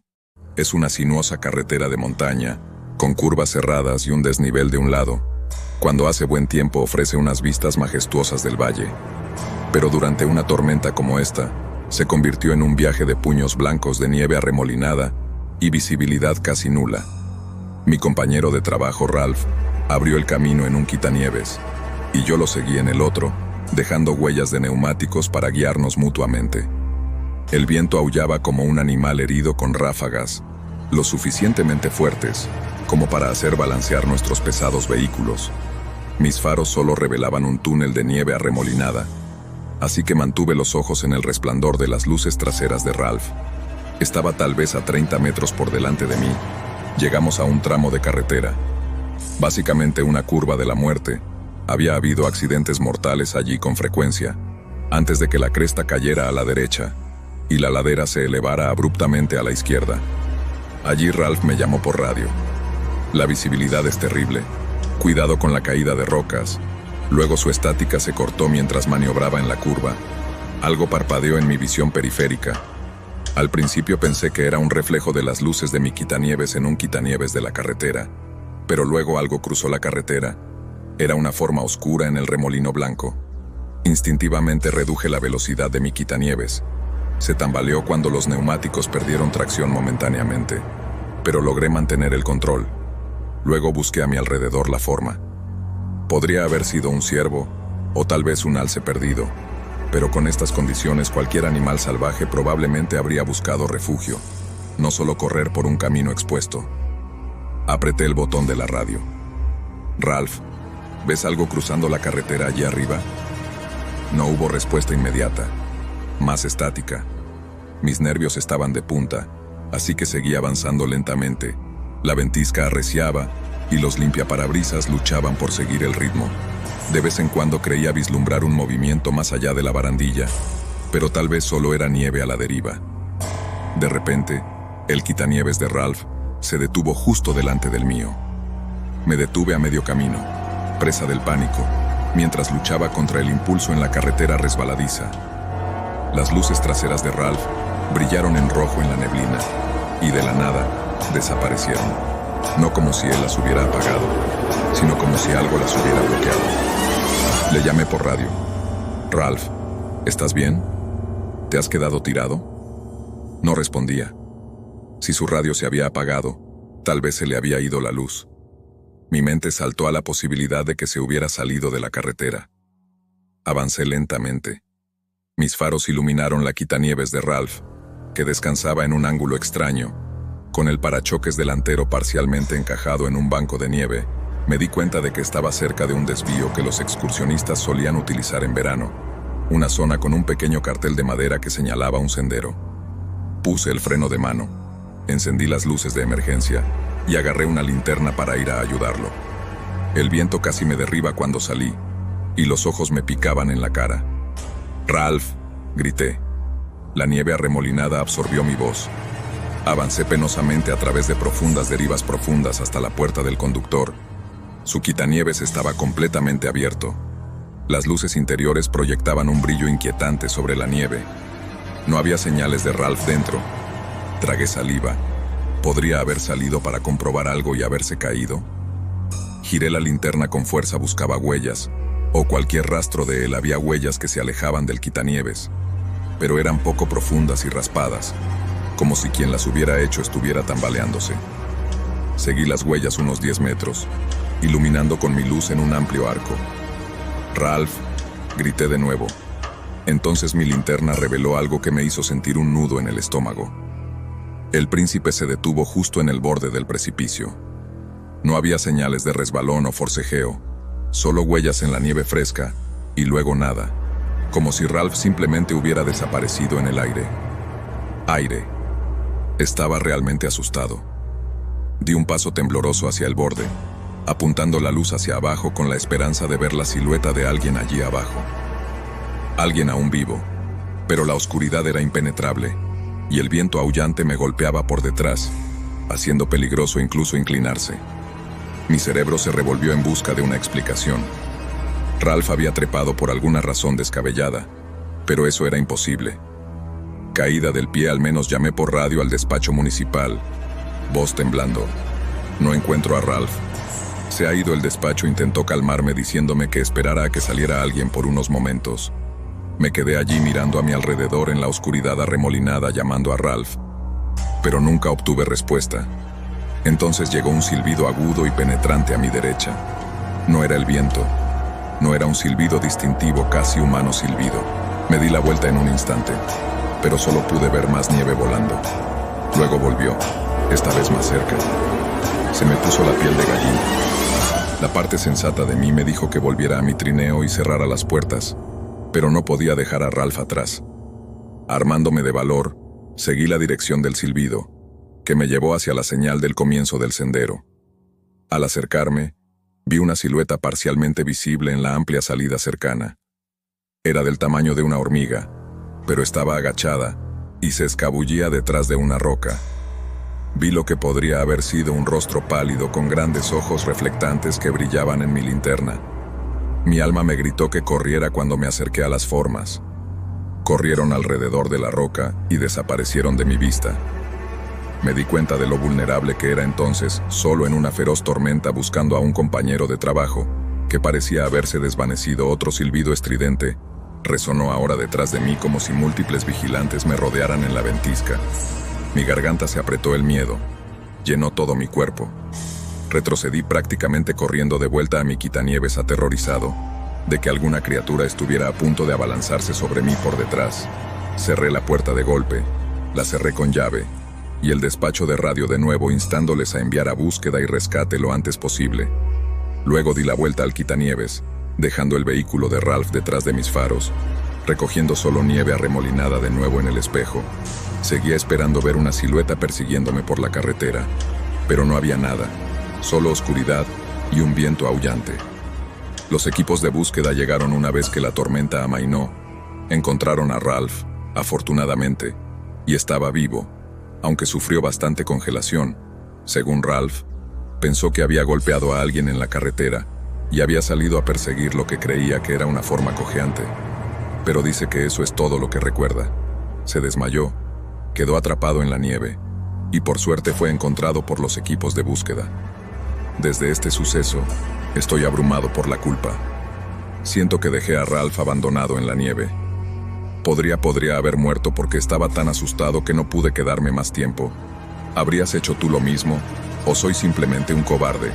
Es una sinuosa carretera de montaña, con curvas cerradas y un desnivel de un lado. Cuando hace buen tiempo ofrece unas vistas majestuosas del valle. Pero durante una tormenta como esta, se convirtió en un viaje de puños blancos de nieve arremolinada y visibilidad casi nula. Mi compañero de trabajo, Ralph, abrió el camino en un quitanieves, y yo lo seguí en el otro, dejando huellas de neumáticos para guiarnos mutuamente. El viento aullaba como un animal herido con ráfagas, lo suficientemente fuertes como para hacer balancear nuestros pesados vehículos. Mis faros solo revelaban un túnel de nieve arremolinada, así que mantuve los ojos en el resplandor de las luces traseras de Ralph. Estaba tal vez a 30 metros por delante de mí. Llegamos a un tramo de carretera, básicamente una curva de la muerte. Había habido accidentes mortales allí con frecuencia, antes de que la cresta cayera a la derecha y la ladera se elevara abruptamente a la izquierda. Allí Ralph me llamó por radio. La visibilidad es terrible. Cuidado con la caída de rocas. Luego su estática se cortó mientras maniobraba en la curva. Algo parpadeó en mi visión periférica. Al principio pensé que era un reflejo de las luces de mi quitanieves en un quitanieves de la carretera, pero luego algo cruzó la carretera. Era una forma oscura en el remolino blanco. Instintivamente reduje la velocidad de mi quitanieves. Se tambaleó cuando los neumáticos perdieron tracción momentáneamente, pero logré mantener el control. Luego busqué a mi alrededor la forma. Podría haber sido un ciervo, o tal vez un alce perdido, pero con estas condiciones cualquier animal salvaje probablemente habría buscado refugio, no solo correr por un camino expuesto. Apreté el botón de la radio. Ralph, ¿ves algo cruzando la carretera allí arriba? No hubo respuesta inmediata, más estática. Mis nervios estaban de punta, así que seguí avanzando lentamente. La ventisca arreciaba y los limpiaparabrisas luchaban por seguir el ritmo. De vez en cuando creía vislumbrar un movimiento más allá de la barandilla, pero tal vez solo era nieve a la deriva. De repente, el quitanieves de Ralph se detuvo justo delante del mío. Me detuve a medio camino, presa del pánico, mientras luchaba contra el impulso en la carretera resbaladiza. Las luces traseras de Ralph brillaron en rojo en la neblina, y de la nada desaparecieron. No como si él las hubiera apagado, sino como si algo las hubiera bloqueado. Le llamé por radio. Ralph, ¿estás bien? ¿Te has quedado tirado? No respondía. Si su radio se había apagado, tal vez se le había ido la luz. Mi mente saltó a la posibilidad de que se hubiera salido de la carretera. Avancé lentamente. Mis faros iluminaron la quitanieves de Ralph, que descansaba en un ángulo extraño, con el parachoques delantero parcialmente encajado en un banco de nieve. Me di cuenta de que estaba cerca de un desvío que los excursionistas solían utilizar en verano, una zona con un pequeño cartel de madera que señalaba un sendero. Puse el freno de mano, encendí las luces de emergencia y agarré una linterna para ir a ayudarlo. El viento casi me derriba cuando salí, y los ojos me picaban en la cara. «Ralph», grité. La nieve arremolinada absorbió mi voz. Avancé penosamente a través de profundas derivas profundas hasta la puerta del conductor. Su quitanieves estaba completamente abierto. Las luces interiores proyectaban un brillo inquietante sobre la nieve. No había señales de Ralph dentro. Tragué saliva. ¿Podría haber salido para comprobar algo y haberse caído? Giré la linterna con fuerza, buscaba huellas, o cualquier rastro de él. Había huellas que se alejaban del quitanieves, pero eran poco profundas y raspadas, como si quien las hubiera hecho estuviera tambaleándose. Seguí las huellas unos 10 metros, iluminando con mi luz en un amplio arco. «Ralph», grité de nuevo. Entonces mi linterna reveló algo que me hizo sentir un nudo en el estómago. El príncipe se detuvo justo en el borde del precipicio. No había señales de resbalón o forcejeo, solo huellas en la nieve fresca, y luego nada, como si Ralph simplemente hubiera desaparecido en el aire. Aire. Estaba realmente asustado. Di un paso tembloroso hacia el borde, apuntando la luz hacia abajo con la esperanza de ver la silueta de alguien allí abajo. Alguien aún vivo, pero la oscuridad era impenetrable, y el viento aullante me golpeaba por detrás, haciendo peligroso incluso inclinarse. Mi cerebro se revolvió en busca de una explicación. Ralph había trepado por alguna razón descabellada, pero eso era imposible. Caída del pie, al menos llamé por radio al despacho municipal, voz temblando. «No encuentro a Ralph». «Se ha ido». El despacho intentó calmarme diciéndome que esperara a que saliera alguien por unos momentos. Me quedé allí mirando a mi alrededor en la oscuridad arremolinada llamando a Ralph, pero nunca obtuve respuesta. Entonces llegó un silbido agudo y penetrante a mi derecha. No era el viento, no era un silbido distintivo, casi humano silbido. Me di la vuelta en un instante, pero solo pude ver más nieve volando. Luego volvió, esta vez más cerca. Se me puso la piel de gallina. La parte sensata de mí me dijo que volviera a mi trineo y cerrara las puertas, pero no podía dejar a Ralph atrás. Armándome de valor, seguí la dirección del silbido, que me llevó hacia la señal del comienzo del sendero. Al acercarme, vi una silueta parcialmente visible en la amplia salida cercana. Era del tamaño de una hormiga, pero estaba agachada y se escabullía detrás de una roca. Vi lo que podría haber sido un rostro pálido con grandes ojos reflectantes que brillaban en mi linterna. Mi alma me gritó que corriera cuando me acerqué a las formas. Corrieron alrededor de la roca y desaparecieron de mi vista. Me di cuenta de lo vulnerable que era entonces, solo en una feroz tormenta buscando a un compañero de trabajo, que parecía haberse desvanecido. Otro silbido estridente resonó ahora detrás de mí como si múltiples vigilantes me rodearan en la ventisca. Mi garganta se apretó, el miedo llenó todo mi cuerpo. Retrocedí prácticamente corriendo de vuelta a mi quitanieves, aterrorizado de que alguna criatura estuviera a punto de abalanzarse sobre mí por detrás. Cerré la puerta de golpe, la cerré con llave, y el despacho de radio de nuevo, instándoles a enviar a búsqueda y rescate lo antes posible. Luego di la vuelta al quitanieves, dejando el vehículo de Ralph detrás de mis faros, recogiendo solo nieve arremolinada de nuevo en el espejo. Seguía esperando ver una silueta persiguiéndome por la carretera, pero no había nada, solo oscuridad y un viento aullante. Los equipos de búsqueda llegaron una vez que la tormenta amainó. Encontraron a Ralph, afortunadamente, y estaba vivo, aunque sufrió bastante congelación. Según Ralph, pensó que había golpeado a alguien en la carretera y había salido a perseguir lo que creía que era una forma cojeante. Pero dice que eso es todo lo que recuerda. Se desmayó, quedó atrapado en la nieve, y por suerte fue encontrado por los equipos de búsqueda. Desde este suceso, estoy abrumado por la culpa. Siento que dejé a Ralph abandonado en la nieve. Podría haber muerto porque estaba tan asustado que no pude quedarme más tiempo. ¿Habrías hecho tú lo mismo? ¿O soy simplemente un cobarde?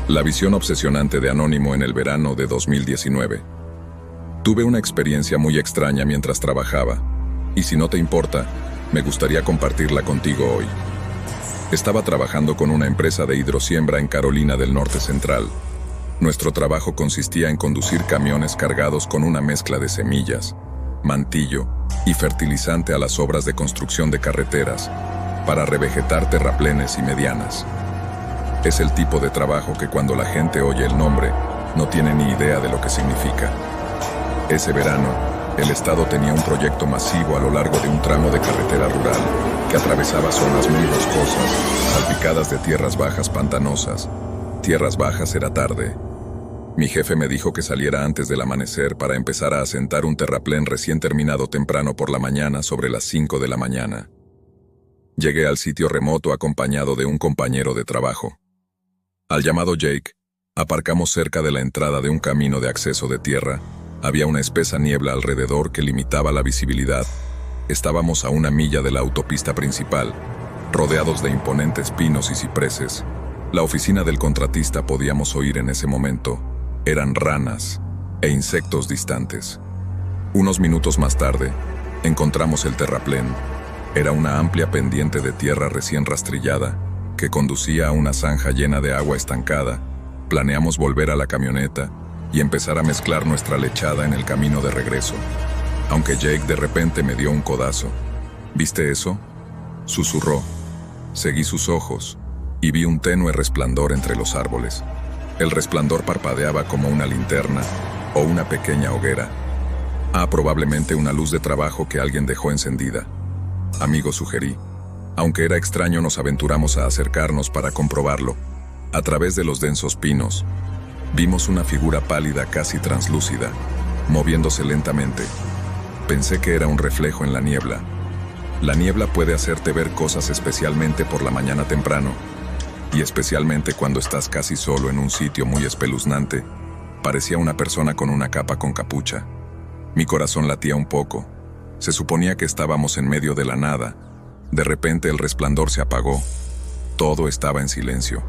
La visión obsesionante de Anónimo en el verano de 2019. Tuve una experiencia muy extraña mientras trabajaba, y si no te importa, me gustaría compartirla contigo hoy. Estaba trabajando con una empresa de hidrosiembra en Carolina del Norte Central. Nuestro trabajo consistía en conducir camiones cargados con una mezcla de semillas, mantillo y fertilizante a las obras de construcción de carreteras para revegetar terraplenes y medianas. Es el tipo de trabajo que cuando la gente oye el nombre, no tiene ni idea de lo que significa. Ese verano, el Estado tenía un proyecto masivo a lo largo de un tramo de carretera rural que atravesaba zonas muy boscosas, salpicadas de tierras bajas pantanosas. Tierras bajas era tarde. Mi jefe me dijo que saliera antes del amanecer para empezar a asentar un terraplén recién terminado temprano por la mañana, sobre las 5 de la mañana. Llegué al sitio remoto acompañado de un compañero de trabajo. Al llamado Jake, Aparcamos cerca de la entrada de un camino de acceso de tierra. Había una espesa niebla alrededor que limitaba la visibilidad. Estábamos a 1 milla de la autopista principal, rodeados de imponentes pinos y cipreses. La oficina del contratista podíamos oír en ese momento. Eran ranas e insectos distantes. Unos minutos más tarde, encontramos el terraplén. Era una amplia pendiente de tierra recién rastrillada que conducía a una zanja llena de agua estancada. Planeamos volver a la camioneta y empezar a mezclar nuestra lechada en el camino de regreso, aunque Jake de repente me dio un codazo. ¿Viste eso?, susurró. Seguí sus ojos y vi un tenue resplandor entre los árboles. El resplandor parpadeaba como una linterna o una pequeña hoguera. Probablemente una luz de trabajo que alguien dejó encendida. Amigo, sugerí. Aunque era extraño, nos aventuramos a acercarnos para comprobarlo. A través de los densos pinos, vimos una figura pálida casi translúcida, moviéndose lentamente. Pensé que era un reflejo en la niebla. La niebla puede hacerte ver cosas especialmente por la mañana temprano, y especialmente cuando estás casi solo en un sitio muy espeluznante. Parecía una persona con una capa con capucha. Mi corazón latía un poco. Se suponía que estábamos en medio de la nada. De repente el resplandor se apagó. Todo estaba en silencio.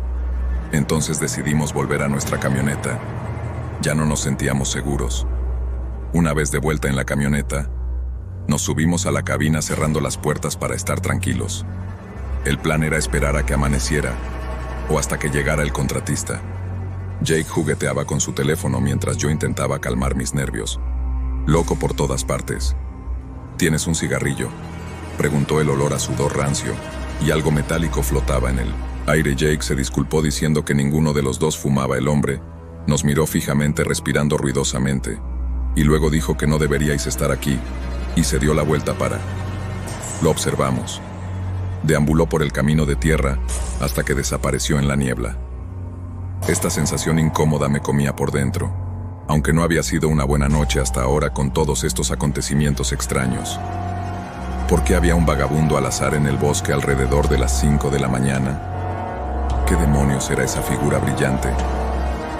Entonces decidimos volver a nuestra camioneta. Ya no nos sentíamos seguros. Una vez de vuelta en la camioneta, nos subimos a la cabina cerrando las puertas para estar tranquilos. El plan era esperar a que amaneciera, o hasta que llegara el contratista. Jake jugueteaba con su teléfono mientras yo intentaba calmar mis nervios. Loco por todas partes. ¿Tienes un cigarrillo?, preguntó. El olor a sudor rancio y algo metálico flotaba en el aire. Jake se disculpó diciendo que ninguno de los dos fumaba. El hombre nos miró fijamente, respirando ruidosamente, y luego dijo que no deberíais estar aquí, y se dio la vuelta para... Lo observamos. Deambuló por el camino de tierra hasta que desapareció en la niebla. Esta sensación incómoda me comía por dentro, aunque no había sido una buena noche hasta ahora con todos estos acontecimientos extraños. ¿Por qué había un vagabundo al azar en el bosque alrededor de las 5 de la mañana? ¿Qué demonios era esa figura brillante?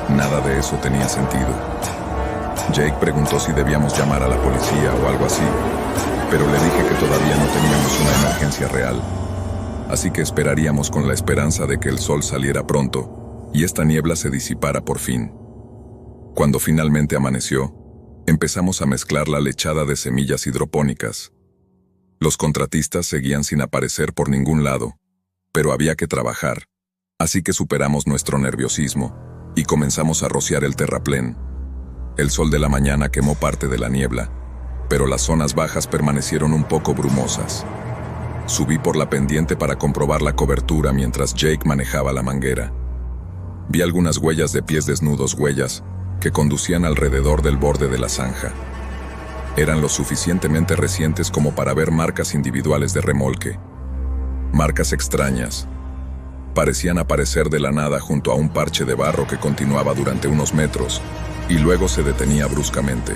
Nada de eso tenía sentido. Jake preguntó si debíamos llamar a la policía o algo así, pero le dije que todavía no teníamos una emergencia real, así que esperaríamos con la esperanza de que el sol saliera pronto y esta niebla se disipara por fin. Cuando finalmente amaneció, empezamos a mezclar la lechada de semillas hidropónicas. Los contratistas seguían sin aparecer por ningún lado, pero había que trabajar, así que superamos nuestro nerviosismo y comenzamos a rociar el terraplén. El sol de la mañana quemó parte de la niebla, pero las zonas bajas permanecieron un poco brumosas. Subí por la pendiente para comprobar la cobertura mientras Jake manejaba la manguera. Vi algunas huellas de pies desnudos, huellas que conducían alrededor del borde de la zanja. Eran lo suficientemente recientes como para ver marcas individuales de remolque. Marcas extrañas. Parecían aparecer de la nada junto a un parche de barro que continuaba durante unos metros y luego se detenía bruscamente.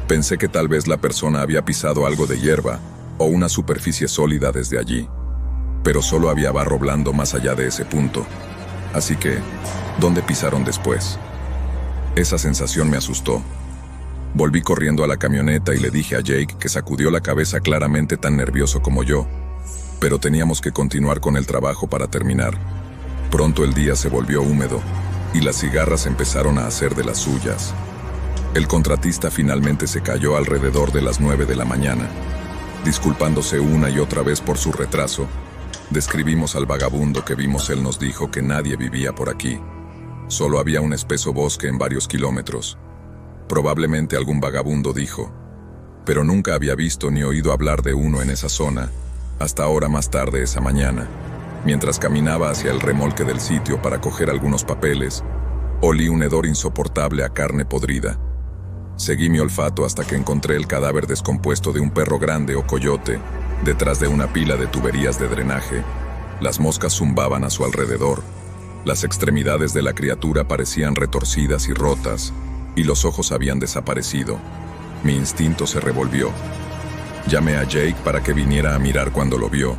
Pensé que tal vez la persona había pisado algo de hierba o una superficie sólida desde allí, pero solo había barro blando más allá de ese punto. Así que, ¿dónde pisaron después? Esa sensación me asustó. Volví corriendo a la camioneta y le dije a Jake, que sacudió la cabeza claramente tan nervioso como yo, pero teníamos que continuar con el trabajo para terminar. Pronto el día se volvió húmedo y las cigarras empezaron a hacer de las suyas. El contratista finalmente se cayó alrededor de las 9 de la mañana. Disculpándose una y otra vez por su retraso, describimos al vagabundo que vimos. Él nos dijo que nadie vivía por aquí. Solo había un espeso bosque en varios kilómetros. Probablemente algún vagabundo, dijo, pero nunca había visto ni oído hablar de uno en esa zona, hasta ahora más tarde esa mañana. Mientras caminaba hacia el remolque del sitio para coger algunos papeles, olí un hedor insoportable a carne podrida. Seguí mi olfato hasta que encontré el cadáver descompuesto de un perro grande o coyote detrás de una pila de tuberías de drenaje. Las moscas zumbaban a su alrededor. Las extremidades de la criatura parecían retorcidas y rotas, y los ojos habían desaparecido. Mi instinto se revolvió. Llamé a Jake para que viniera a mirar. Cuando lo vio,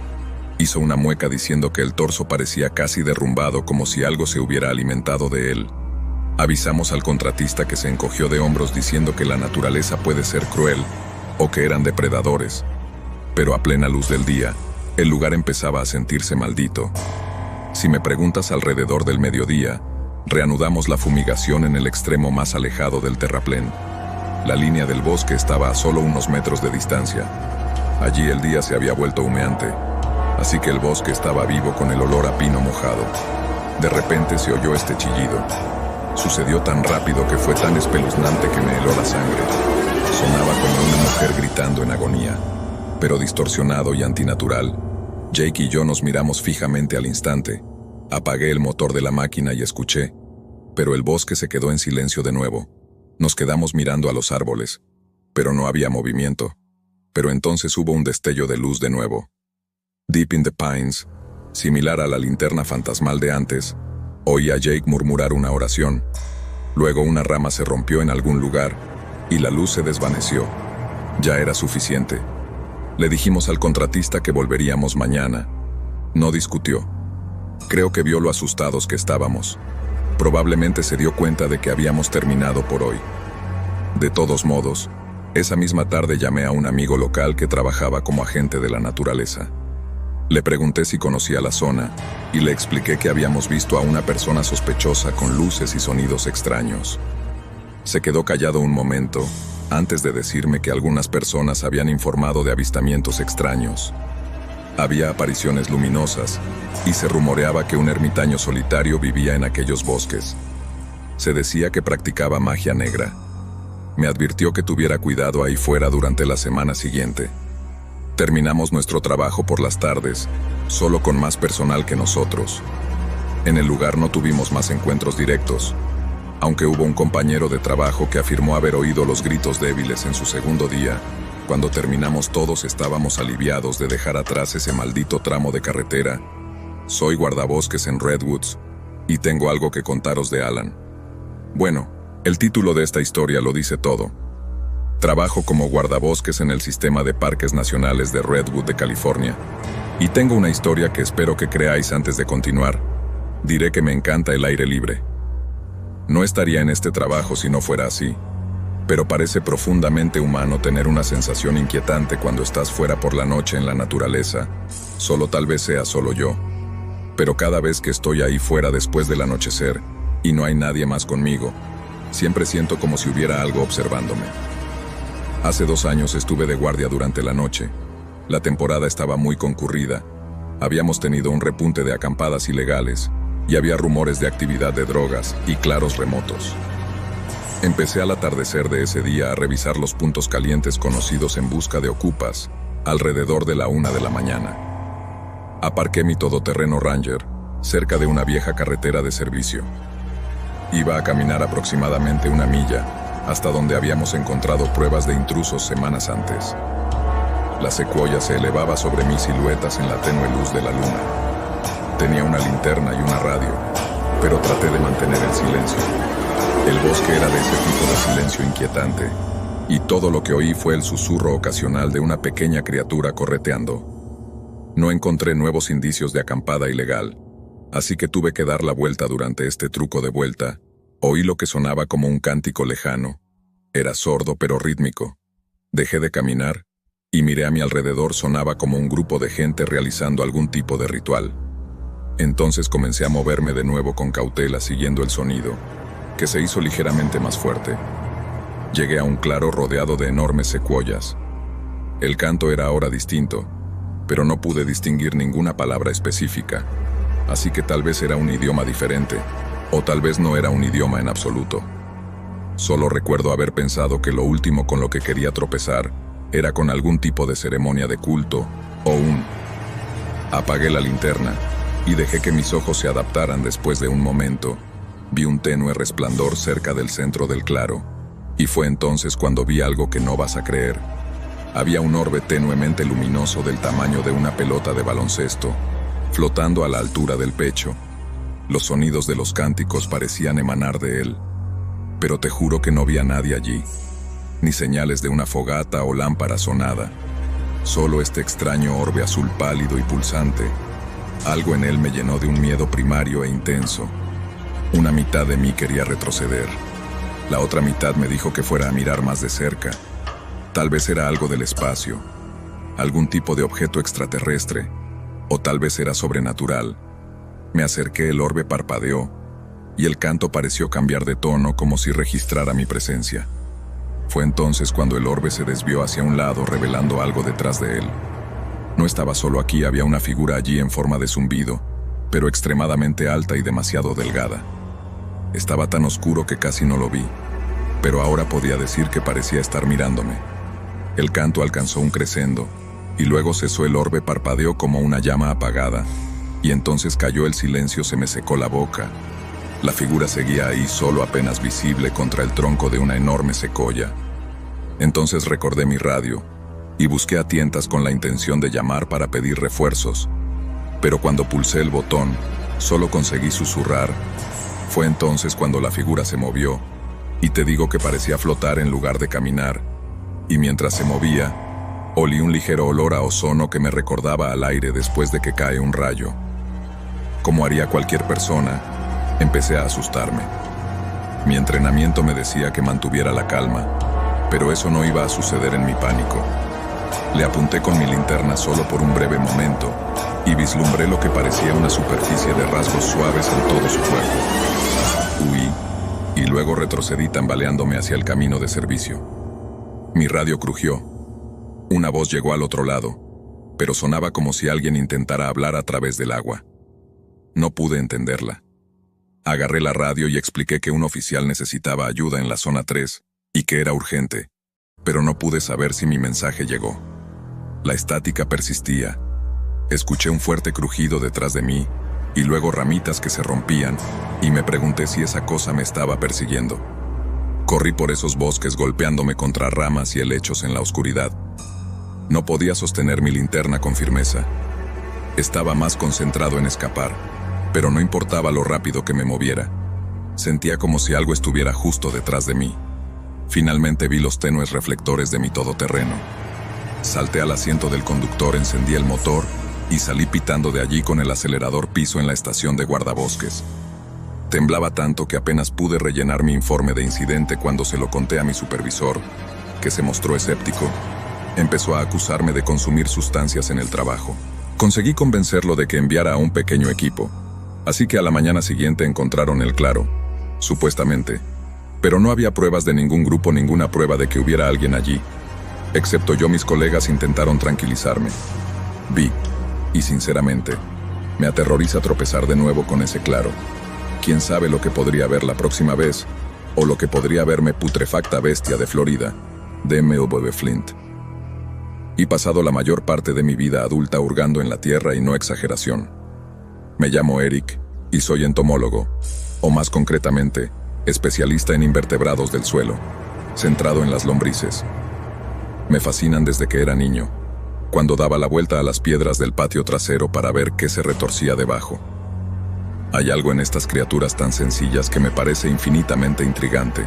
hizo una mueca diciendo que el torso parecía casi derrumbado, como si algo se hubiera alimentado de él. Avisamos al contratista, que se encogió de hombros diciendo que la naturaleza puede ser cruel o que eran depredadores. Pero a plena luz del día, el lugar empezaba a sentirse maldito. Si me preguntas, alrededor del mediodía, reanudamos la fumigación en el extremo más alejado del terraplén. La línea del bosque estaba a solo unos metros de distancia. Allí el día se había vuelto humeante, así que el bosque estaba vivo con el olor a pino mojado. De repente se oyó este chillido. Sucedió tan rápido que fue tan espeluznante que me heló la sangre. Sonaba como una mujer gritando en agonía, pero distorsionado y antinatural. Jake y yo nos miramos fijamente al instante. Apagué el motor de la máquina y escuché, pero el bosque se quedó en silencio de nuevo. Nos quedamos mirando a los árboles, pero no había movimiento. Pero entonces hubo un destello de luz de nuevo. Deep in the Pines, similar a la linterna fantasmal de antes, oí a Jake murmurar una oración. Luego una rama se rompió en algún lugar y la luz se desvaneció. Ya era suficiente. Le dijimos al contratista que volveríamos mañana. No discutió. Creo que vio lo asustados que estábamos. Probablemente se dio cuenta de que habíamos terminado por hoy. De todos modos, esa misma tarde llamé a un amigo local que trabajaba como agente de la naturaleza. Le pregunté si conocía la zona y le expliqué que habíamos visto a una persona sospechosa con luces y sonidos extraños. Se quedó callado un momento antes de decirme que algunas personas habían informado de avistamientos extraños. Había apariciones luminosas y se rumoreaba que un ermitaño solitario vivía en aquellos bosques. Se decía que practicaba magia negra. Me advirtió que tuviera cuidado ahí fuera durante la semana siguiente. Terminamos nuestro trabajo por las tardes, solo con más personal que nosotros. En el lugar no tuvimos más encuentros directos, aunque hubo un compañero de trabajo que afirmó haber oído los gritos débiles en su segundo día. Cuando terminamos todos estábamos aliviados de dejar atrás ese maldito tramo de carretera. Soy guardabosques en Redwoods, y tengo algo que contaros de Alan. Bueno, el título de esta historia lo dice todo. Trabajo como guardabosques en el sistema de parques nacionales de Redwood de California, y tengo una historia que espero que creáis antes de continuar. Diré que me encanta el aire libre. No estaría en este trabajo si no fuera así. Pero parece profundamente humano tener una sensación inquietante cuando estás fuera por la noche en la naturaleza. Tal vez sea solo yo. Pero cada vez que estoy ahí fuera después del anochecer, y no hay nadie más conmigo, siempre siento como si hubiera algo observándome. Hace 2 años estuve de guardia durante la noche. La temporada estaba muy concurrida. Habíamos tenido un repunte de acampadas ilegales, y había rumores de actividad de drogas y claros remotos. Empecé al atardecer de ese día a revisar los puntos calientes conocidos en busca de ocupas, alrededor de la 1 de la mañana. Aparqué mi todoterreno Ranger cerca de una vieja carretera de servicio. Iba a caminar aproximadamente 1 milla, hasta donde habíamos encontrado pruebas de intrusos semanas antes. La secuoya se elevaba sobre mis siluetas en la tenue luz de la luna. Tenía una linterna y una radio, pero traté de mantener el silencio. El bosque era de ese tipo de silencio inquietante, y todo lo que oí fue el susurro ocasional de una pequeña criatura correteando. No encontré nuevos indicios de acampada ilegal, así que tuve que dar la vuelta. Durante este truco de vuelta, oí lo que sonaba como un cántico lejano. Era sordo pero rítmico. Dejé de caminar y miré a mi alrededor. Sonaba como un grupo de gente realizando algún tipo de ritual. Entonces comencé a moverme de nuevo con cautela, siguiendo el sonido, que se hizo ligeramente más fuerte. Llegué a un claro rodeado de enormes secuoyas. El canto era ahora distinto, pero no pude distinguir ninguna palabra específica, así que tal vez era un idioma diferente, o tal vez no era un idioma en absoluto. Solo recuerdo haber pensado que lo último con lo que quería tropezar era con algún tipo de ceremonia de culto, o un... Apagué la linterna y dejé que mis ojos se adaptaran. Después de un momento, vi un tenue resplandor cerca del centro del claro, y fue entonces cuando vi algo que no vas a creer. Había un orbe tenuemente luminoso del tamaño de una pelota de baloncesto, flotando a la altura del pecho. Los sonidos de los cánticos parecían emanar de él, pero te juro que no vi a nadie allí, ni señales de una fogata o lámparas o nada. Solo este extraño orbe azul pálido y pulsante. Algo en él me llenó de un miedo primario e intenso. Una mitad de mí quería retroceder. La otra mitad me dijo que fuera a mirar más de cerca. Tal vez era algo del espacio, algún tipo de objeto extraterrestre, o tal vez era sobrenatural. Me acerqué, el orbe parpadeó, y el canto pareció cambiar de tono como si registrara mi presencia. Fue entonces cuando el orbe se desvió hacia un lado, revelando algo detrás de él. No estaba solo aquí, había una figura allí en forma de zumbido, pero extremadamente alta y demasiado delgada. Estaba tan oscuro que casi no lo vi, pero ahora podía decir que parecía estar mirándome. El canto alcanzó un crescendo, y luego cesó. El orbe parpadeó como una llama apagada, y entonces cayó el silencio, se me secó la boca. La figura seguía ahí, solo apenas visible contra el tronco de una enorme secoya. Entonces recordé mi radio, y busqué a tientas con la intención de llamar para pedir refuerzos, pero cuando pulsé el botón, solo conseguí susurrar. Fue entonces cuando la figura se movió, y te digo que parecía flotar en lugar de caminar, y mientras se movía, olí un ligero olor a ozono que me recordaba al aire después de que cae un rayo. Como haría cualquier persona, empecé a asustarme. Mi entrenamiento me decía que mantuviera la calma, pero eso no iba a suceder en mi pánico. Le apunté con mi linterna solo por un breve momento, y vislumbré lo que parecía una superficie de rasgos suaves en todo su cuerpo. Huí, y luego retrocedí tambaleándome hacia el camino de servicio. Mi radio crujió. Una voz llegó al otro lado, pero sonaba como si alguien intentara hablar a través del agua. No pude entenderla. Agarré la radio y expliqué que un oficial necesitaba ayuda en la zona 3, y que era urgente, pero no pude saber si mi mensaje llegó. La estática persistía. Escuché un fuerte crujido detrás de mí, y luego ramitas que se rompían, y me pregunté si esa cosa me estaba persiguiendo. Corrí por esos bosques golpeándome contra ramas y helechos en la oscuridad. No podía sostener mi linterna con firmeza. Estaba más concentrado en escapar, pero no importaba lo rápido que me moviera. Sentía como si algo estuviera justo detrás de mí. Finalmente vi los tenues reflectores de mi todoterreno. Salté al asiento del conductor, encendí el motor y salí pitando de allí con el acelerador piso en la estación de guardabosques. Temblaba tanto que apenas pude rellenar mi informe de incidente cuando se lo conté a mi supervisor, que se mostró escéptico. Empezó a acusarme de consumir sustancias en el trabajo. Conseguí convencerlo de que enviara a un pequeño equipo, así que a la mañana siguiente encontraron el claro, supuestamente, pero no había pruebas de ningún grupo, ninguna prueba de que hubiera alguien allí. Excepto yo, mis colegas intentaron tranquilizarme. Vi, y sinceramente, me aterroriza tropezar de nuevo con ese claro. ¿Quién sabe lo que podría ver la próxima vez? O lo que podría verme, putrefacta bestia de Florida, de Melbourne Flint. Y pasado la mayor parte de mi vida adulta hurgando en la tierra, y no exageración. Me llamo Eric, y soy entomólogo, o más concretamente, especialista en invertebrados del suelo, centrado en las lombrices. Me fascinan desde que era niño, cuando daba la vuelta a las piedras del patio trasero para ver qué se retorcía debajo. Hay algo en estas criaturas tan sencillas que me parece infinitamente intrigante.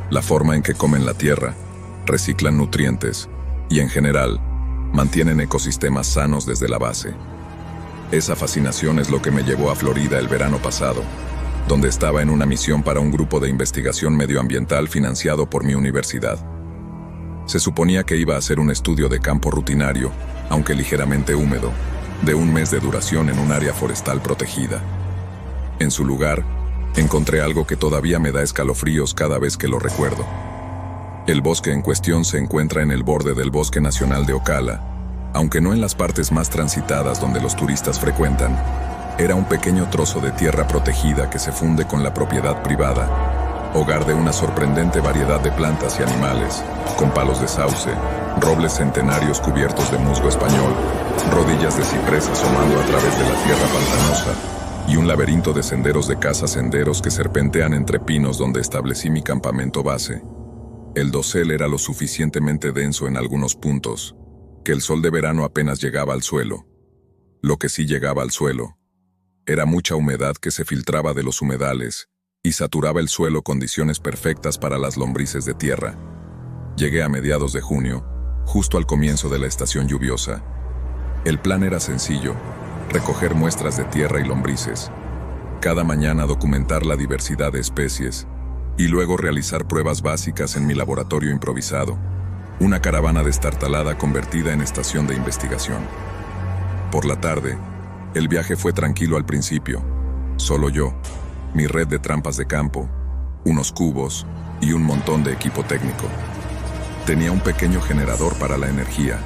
La forma en que comen la tierra, reciclan nutrientes y, en general, mantienen ecosistemas sanos desde la base. Esa fascinación es lo que me llevó a Florida el verano pasado, donde estaba en una misión para un grupo de investigación medioambiental financiado por mi universidad. Se suponía que iba a ser un estudio de campo rutinario, aunque ligeramente húmedo, de un mes de duración en un área forestal protegida. En su lugar, encontré algo que todavía me da escalofríos cada vez que lo recuerdo. El bosque en cuestión se encuentra en el borde del Bosque Nacional de Ocala, aunque no en las partes más transitadas donde los turistas frecuentan. Era un pequeño trozo de tierra protegida que se funde con la propiedad privada, hogar de una sorprendente variedad de plantas y animales, con palos de sauce, robles centenarios cubiertos de musgo español, rodillas de ciprés asomando a través de la tierra pantanosa, y un laberinto de senderos de caza-senderos que serpentean entre pinos donde establecí mi campamento base. El dosel era lo suficientemente denso en algunos puntos, que el sol de verano apenas llegaba al suelo. Lo que sí llegaba al suelo era mucha humedad que se filtraba de los humedales y saturaba el suelo, condiciones perfectas para las lombrices de tierra. Llegué a mediados de junio, justo al comienzo de la estación lluviosa. El plan era sencillo: recoger muestras de tierra y lombrices. Cada mañana documentar la diversidad de especies y luego realizar pruebas básicas en mi laboratorio improvisado, una caravana destartalada convertida en estación de investigación. Por la tarde, el viaje fue tranquilo al principio, solo yo, mi red de trampas de campo, unos cubos y un montón de equipo técnico. Tenía un pequeño generador para la energía,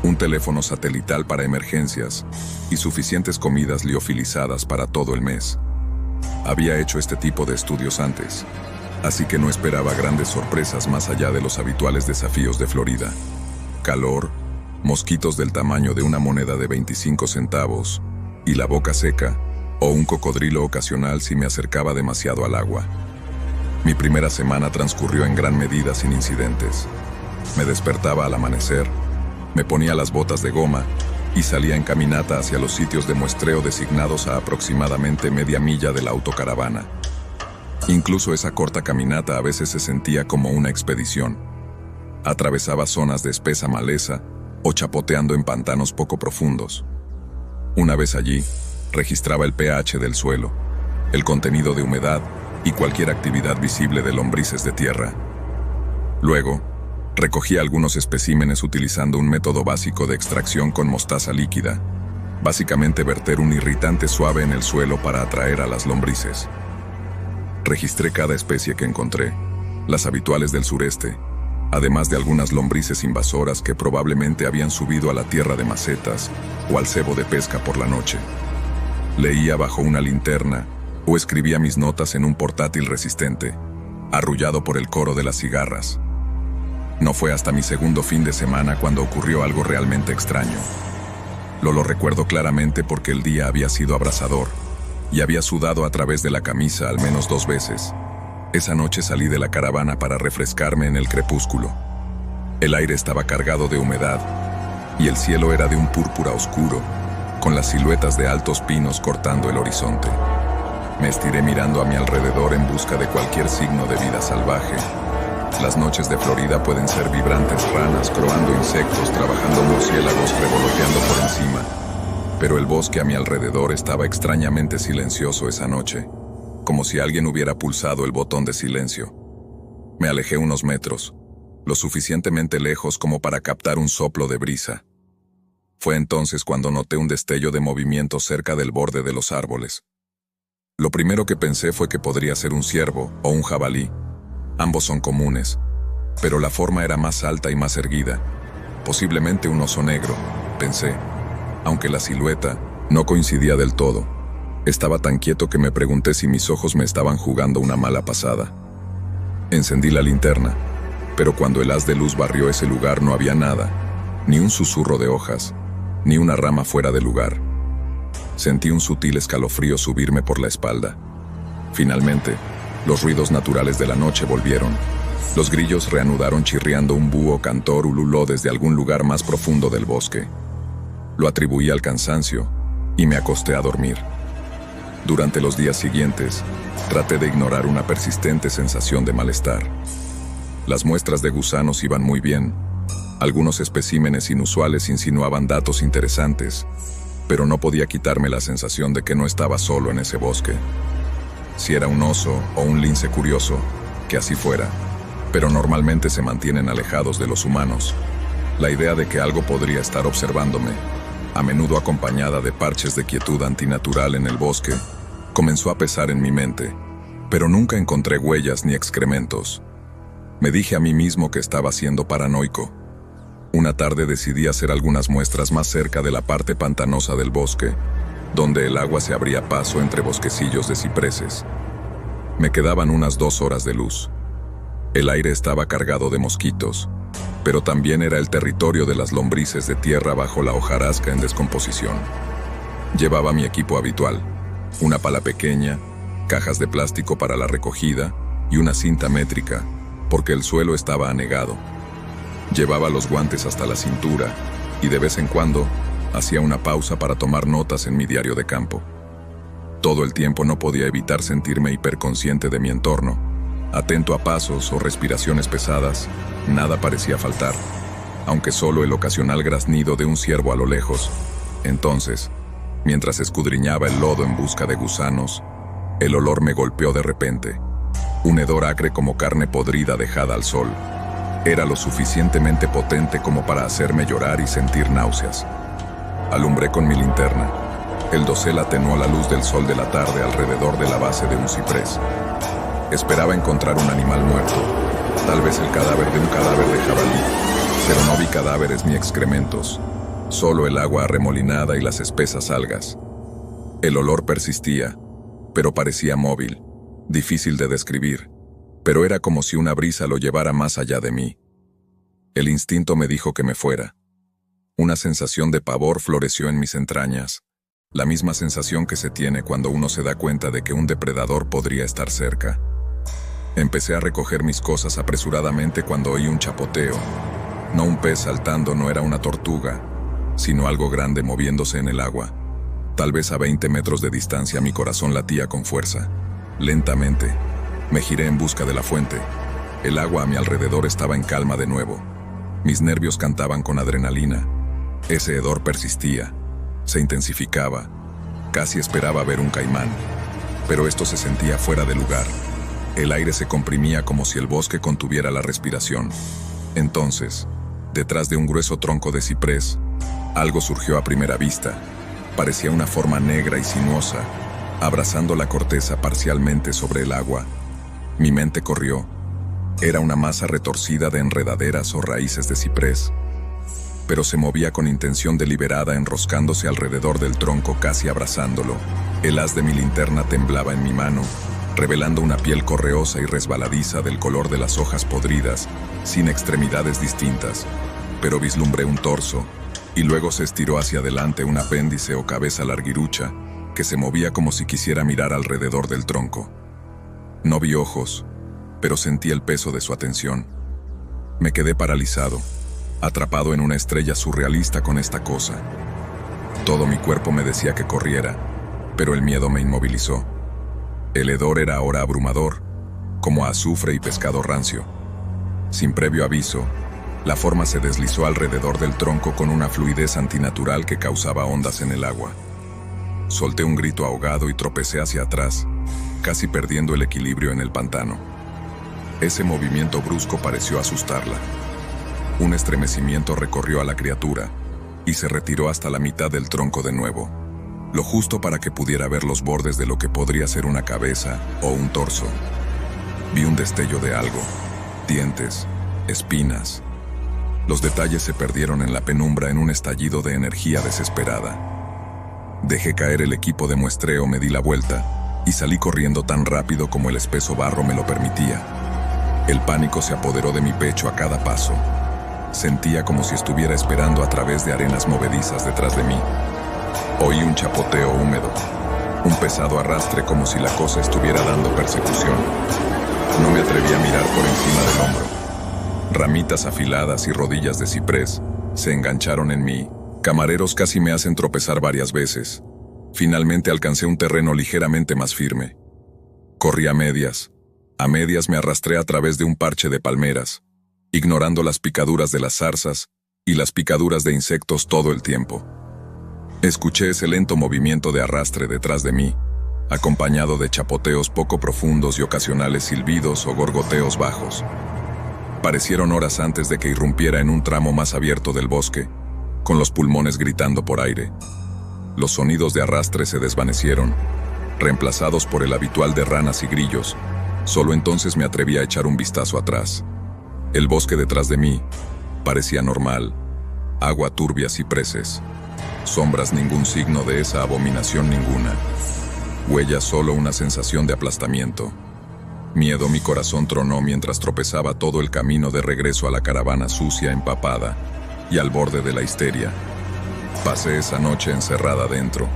un teléfono satelital para emergencias y suficientes comidas liofilizadas para todo el mes. Había hecho este tipo de estudios antes, así que no esperaba grandes sorpresas más allá de los habituales desafíos de Florida. Calor, mosquitos del tamaño de una moneda de 25 centavos y la boca seca, o un cocodrilo ocasional si me acercaba demasiado al agua. Mi primera semana transcurrió en gran medida sin incidentes. Me despertaba al amanecer, me ponía las botas de goma y salía en caminata hacia los sitios de muestreo designados a aproximadamente media milla de la autocaravana. Incluso esa corta caminata a veces se sentía como una expedición. Atravesaba zonas de espesa maleza o chapoteando en pantanos poco profundos. Una vez allí, registraba el pH del suelo, el contenido de humedad y cualquier actividad visible de lombrices de tierra. Luego, recogía algunos especímenes utilizando un método básico de extracción con mostaza líquida, básicamente verter un irritante suave en el suelo para atraer a las lombrices. Registré cada especie que encontré, las habituales del sureste, además de algunas lombrices invasoras que probablemente habían subido a la tierra de macetas o al cebo de pesca por la noche. Leía bajo una linterna o escribía mis notas en un portátil resistente, arrullado por el coro de las cigarras. No fue hasta mi segundo fin de semana cuando ocurrió algo realmente extraño. Lo recuerdo claramente porque el día había sido abrasador y había sudado a través de la camisa al menos 2 veces. Esa noche salí de la caravana para refrescarme en el crepúsculo. El aire estaba cargado de humedad y el cielo era de un púrpura oscuro, con las siluetas de altos pinos cortando el horizonte. Me estiré mirando a mi alrededor en busca de cualquier signo de vida salvaje. Las noches de Florida pueden ser vibrantes ranas croando insectos, trabajando murciélagos revoloteando por encima. Pero el bosque a mi alrededor estaba extrañamente silencioso esa noche, como si alguien hubiera pulsado el botón de silencio. Me alejé unos metros, lo suficientemente lejos como para captar un soplo de brisa. Fue entonces cuando noté un destello de movimiento cerca del borde de los árboles. Lo primero que pensé fue que podría ser un ciervo o un jabalí. Ambos son comunes, pero la forma era más alta y más erguida. Posiblemente un oso negro, pensé, aunque la silueta no coincidía del todo. Estaba tan quieto que me pregunté si mis ojos me estaban jugando una mala pasada. Encendí la linterna, pero cuando el haz de luz barrió ese lugar no había nada, ni un susurro de hojas, ni una rama fuera de lugar. Sentí un sutil escalofrío subirme por la espalda. Finalmente, los ruidos naturales de la noche volvieron. Los grillos reanudaron chirriando, un búho cantor ululó desde algún lugar más profundo del bosque. Lo atribuí al cansancio y me acosté a dormir. Durante los días siguientes, traté de ignorar una persistente sensación de malestar. Las muestras de gusanos iban muy bien. Algunos especímenes inusuales insinuaban datos interesantes, pero no podía quitarme la sensación de que no estaba solo en ese bosque. Si era un oso o un lince curioso, que así fuera, pero normalmente se mantienen alejados de los humanos. La idea de que algo podría estar observándome, a menudo acompañada de parches de quietud antinatural en el bosque, comenzó a pesar en mi mente, pero nunca encontré huellas ni excrementos. Me dije a mí mismo que estaba siendo paranoico. Una tarde decidí hacer algunas muestras más cerca de la parte pantanosa del bosque, donde el agua se abría paso entre bosquecillos de cipreses. Me quedaban unas 2 horas de luz. El aire estaba cargado de mosquitos, pero también era el territorio de las lombrices de tierra bajo la hojarasca en descomposición. Llevaba mi equipo habitual, una pala pequeña, cajas de plástico para la recogida y una cinta métrica, porque el suelo estaba anegado. Llevaba los guantes hasta la cintura y de vez en cuando hacía una pausa para tomar notas en mi diario de campo. Todo el tiempo no podía evitar sentirme hiperconsciente de mi entorno. Atento a pasos o respiraciones pesadas, nada parecía faltar, aunque solo el ocasional graznido de un ciervo a lo lejos. Entonces, mientras escudriñaba el lodo en busca de gusanos, El olor me golpeó de repente. Un hedor acre como carne podrida dejada al sol. Era lo suficientemente potente como para hacerme llorar y sentir náuseas. Alumbré con mi linterna. El dosel atenuó la luz del sol de la tarde alrededor de la base de un ciprés. Esperaba encontrar un animal muerto, tal vez el cadáver de un cadáver de jabalí, pero no vi cadáveres ni excrementos, solo el agua arremolinada y las espesas algas. El olor persistía, pero parecía móvil, difícil de describir, pero era como si una brisa lo llevara más allá de mí. El instinto me dijo que me fuera. Una sensación de pavor floreció en mis entrañas, la misma sensación que se tiene cuando uno se da cuenta de que un depredador podría estar cerca. Empecé a recoger mis cosas apresuradamente cuando oí un chapoteo. No un pez saltando, no era una tortuga, sino algo grande moviéndose en el agua. Tal vez a 20 metros de distancia mi corazón latía con fuerza. Lentamente, me giré en busca de la fuente. El agua a mi alrededor estaba en calma de nuevo. Mis nervios cantaban con adrenalina. Ese hedor persistía, se intensificaba. Casi esperaba ver un caimán, pero esto se sentía fuera de lugar. El aire se comprimía como si el bosque contuviera la respiración. Entonces, detrás de un grueso tronco de ciprés, algo surgió a primera vista. Parecía una forma negra y sinuosa, abrazando la corteza parcialmente sobre el agua. Mi mente corrió. Era una masa retorcida de enredaderas o raíces de ciprés, pero se movía con intención deliberada, enroscándose alrededor del tronco, casi abrazándolo. El haz de mi linterna temblaba en mi mano, revelando una piel correosa y resbaladiza del color de las hojas podridas, sin extremidades distintas, pero vislumbré un torso, y luego se estiró hacia adelante un apéndice o cabeza larguirucha, que se movía como si quisiera mirar alrededor del tronco. No vi ojos, pero sentí el peso de su atención. Me quedé paralizado, atrapado en una estrella surrealista con esta cosa. Todo mi cuerpo me decía que corriera, pero el miedo me inmovilizó. El hedor era ahora abrumador, como a azufre y pescado rancio. Sin previo aviso, la forma se deslizó alrededor del tronco con una fluidez antinatural que causaba ondas en el agua. Solté un grito ahogado y tropecé hacia atrás, casi perdiendo el equilibrio en el pantano. Ese movimiento brusco pareció asustarla. Un estremecimiento recorrió a la criatura y se retiró hasta la mitad del tronco de nuevo, lo justo para que pudiera ver los bordes de lo que podría ser una cabeza o un torso. Vi un destello de algo, dientes, espinas. Los detalles se perdieron en la penumbra en un estallido de energía desesperada. Dejé caer el equipo de muestreo, me di la vuelta y salí corriendo tan rápido como el espeso barro me lo permitía. El pánico se apoderó de mi pecho a cada paso. Sentía como si estuviera esperando a través de arenas movedizas detrás de mí. Oí un chapoteo húmedo, un pesado arrastre como si la cosa estuviera dando persecución. No me atreví a mirar por encima del hombro. Ramitas afiladas y rodillas de ciprés se engancharon en mí. Camareros casi me hacen tropezar varias veces. Finalmente alcancé un terreno ligeramente más firme. Corrí a medias. A medias me arrastré a través de un parche de palmeras, ignorando las picaduras de las zarzas y las picaduras de insectos todo el tiempo. Escuché ese lento movimiento de arrastre detrás de mí, acompañado de chapoteos poco profundos y ocasionales silbidos o gorgoteos bajos. Parecieron horas antes de que irrumpiera en un tramo más abierto del bosque, con los pulmones gritando por aire. Los sonidos de arrastre se desvanecieron, reemplazados por el habitual de ranas y grillos. Solo entonces me atreví a echar un vistazo atrás. El bosque detrás de mí parecía normal, agua turbia, cipreses. Sombras, ningún signo de esa abominación ninguna. Huellas, solo una sensación de aplastamiento. Miedo, mi corazón tronó mientras tropezaba todo el camino de regreso a la caravana sucia, empapada y al borde de la histeria. Pasé esa noche encerrada dentro,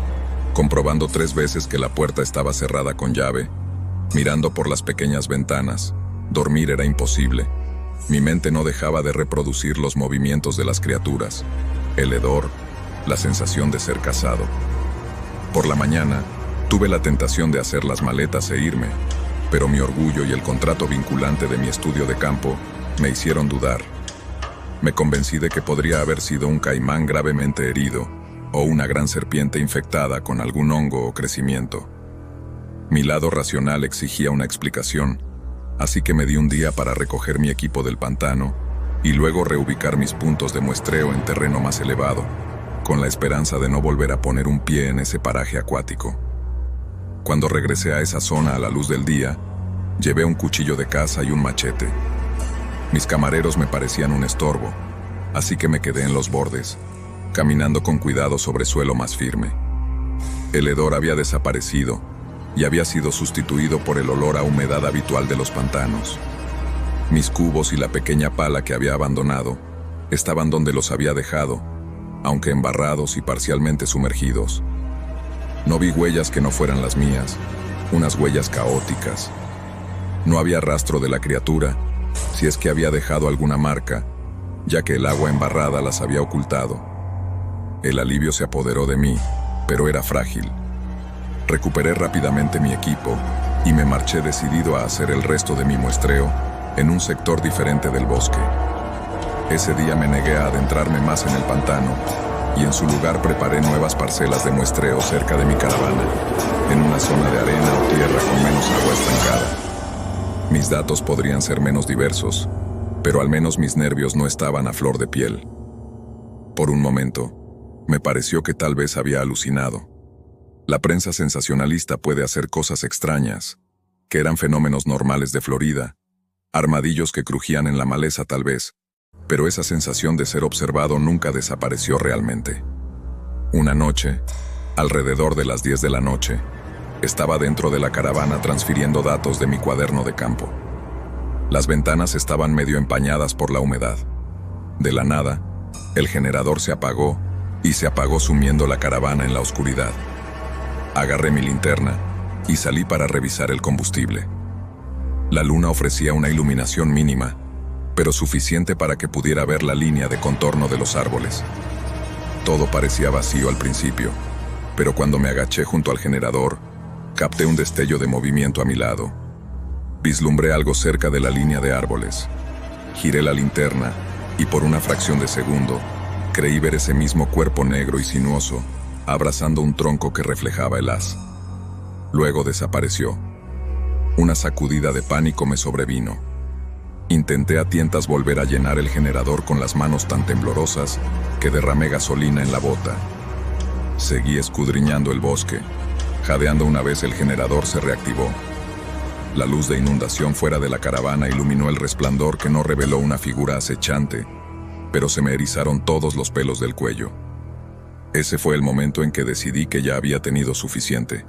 comprobando 3 veces que la puerta estaba cerrada con llave, mirando por las pequeñas ventanas. Dormir era imposible. Mi mente no dejaba de reproducir los movimientos de las criaturas, el hedor, la sensación de ser cazado. Por la mañana, tuve la tentación de hacer las maletas e irme, pero mi orgullo y el contrato vinculante de mi estudio de campo me hicieron dudar. Me convencí de que podría haber sido un caimán gravemente herido o una gran serpiente infectada con algún hongo o crecimiento. Mi lado racional exigía una explicación, así que me di un día para recoger mi equipo del pantano y luego reubicar mis puntos de muestreo en terreno más elevado, con la esperanza de no volver a poner un pie en ese paraje acuático. Cuando regresé a esa zona a la luz del día, llevé un cuchillo de caza y un machete. Mis camareros me parecían un estorbo, así que me quedé en los bordes, caminando con cuidado sobre suelo más firme. El hedor había desaparecido y había sido sustituido por el olor a humedad habitual de los pantanos. Mis cubos y la pequeña pala que había abandonado estaban donde los había dejado, aunque embarrados y parcialmente sumergidos. No vi huellas que no fueran las mías, unas huellas caóticas. No había rastro de la criatura, si es que había dejado alguna marca, ya que el agua embarrada las había ocultado. El alivio se apoderó de mí, pero era frágil. Recuperé rápidamente mi equipo y me marché decidido a hacer el resto de mi muestreo en un sector diferente del bosque. Ese día me negué a adentrarme más en el pantano y en su lugar preparé nuevas parcelas de muestreo cerca de mi caravana, en una zona de arena o tierra con menos agua estancada. Mis datos podrían ser menos diversos, pero al menos mis nervios no estaban a flor de piel. Por un momento, me pareció que tal vez había alucinado. La prensa sensacionalista puede hacer cosas extrañas, que eran fenómenos normales de Florida, armadillos que crujían en la maleza tal vez, pero esa sensación de ser observado nunca desapareció realmente. Una noche, alrededor de las 10 de la noche, estaba dentro de la caravana transfiriendo datos de mi cuaderno de campo. Las ventanas estaban medio empañadas por la humedad. De la nada, el generador se apagó y se apagó sumiendo la caravana en la oscuridad. Agarré mi linterna y salí para revisar el combustible. La luna ofrecía una iluminación mínima, pero suficiente para que pudiera ver la línea de contorno de los árboles. Todo parecía vacío al principio, pero cuando me agaché junto al generador, capté un destello de movimiento a mi lado. Vislumbré algo cerca de la línea de árboles. Giré la linterna y por una fracción de segundo, creí ver ese mismo cuerpo negro y sinuoso, abrazando un tronco que reflejaba el haz. Luego desapareció. Una sacudida de pánico me sobrevino. Intenté a tientas volver a llenar el generador con las manos tan temblorosas que derramé gasolina en la bota. Seguí escudriñando el bosque. Jadeando una vez el generador se reactivó. La luz de inundación fuera de la caravana iluminó el resplandor que no reveló una figura acechante, pero se me erizaron todos los pelos del cuello. Ese fue el momento en que decidí que ya había tenido suficiente.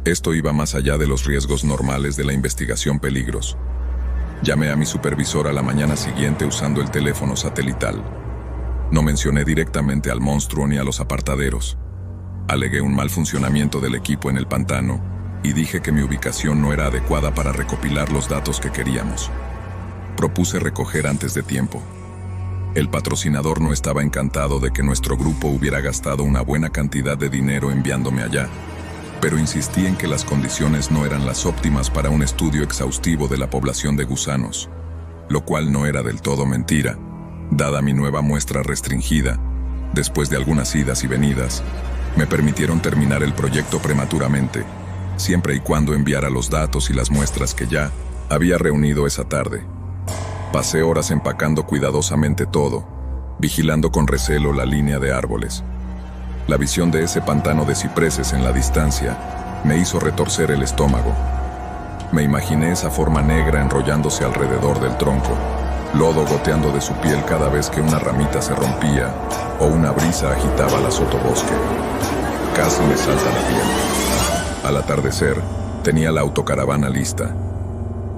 Esto iba más allá de los riesgos normales de la investigación peligros. Llamé a mi supervisor a la mañana siguiente usando el teléfono satelital. No mencioné directamente al monstruo ni a los apartaderos. Alegué un mal funcionamiento del equipo en el pantano y dije que mi ubicación no era adecuada para recopilar los datos que queríamos. Propuse recoger antes de tiempo. El patrocinador no estaba encantado de que nuestro grupo hubiera gastado una buena cantidad de dinero enviándome allá, pero insistí en que las condiciones no eran las óptimas para un estudio exhaustivo de la población de gusanos, lo cual no era del todo mentira, dada mi nueva muestra restringida. Después de algunas idas y venidas, me permitieron terminar el proyecto prematuramente, siempre y cuando enviara los datos y las muestras que ya había reunido esa tarde. Pasé horas empacando cuidadosamente todo, vigilando con recelo la línea de árboles. La visión de ese pantano de cipreses en la distancia me hizo retorcer el estómago. Me imaginé esa forma negra enrollándose alrededor del tronco, lodo goteando de su piel cada vez que una ramita se rompía o una brisa agitaba la sotobosque. Casi me salta la piel. Al atardecer, tenía la autocaravana lista.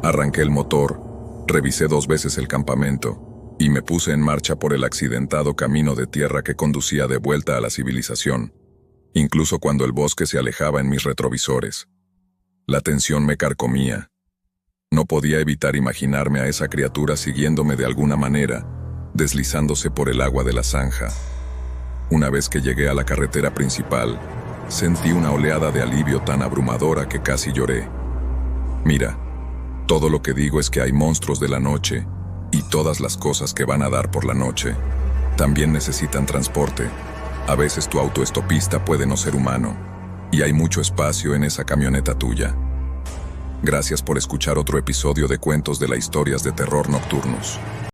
Arranqué el motor, revisé 2 veces el campamento y me puse en marcha por el accidentado camino de tierra que conducía de vuelta a la civilización, incluso cuando el bosque se alejaba en mis retrovisores. La tensión me carcomía. No podía evitar imaginarme a esa criatura siguiéndome de alguna manera, deslizándose por el agua de la zanja. Una vez que llegué a la carretera principal, sentí una oleada de alivio tan abrumadora que casi lloré. Mira, todo lo que digo es que hay monstruos de la noche, y todas las cosas que van a dar por la noche también necesitan transporte. A veces tu autoestopista puede no ser humano, y hay mucho espacio en esa camioneta tuya. Gracias por escuchar otro episodio de Cuentos de la Historias de Terror Nocturnos.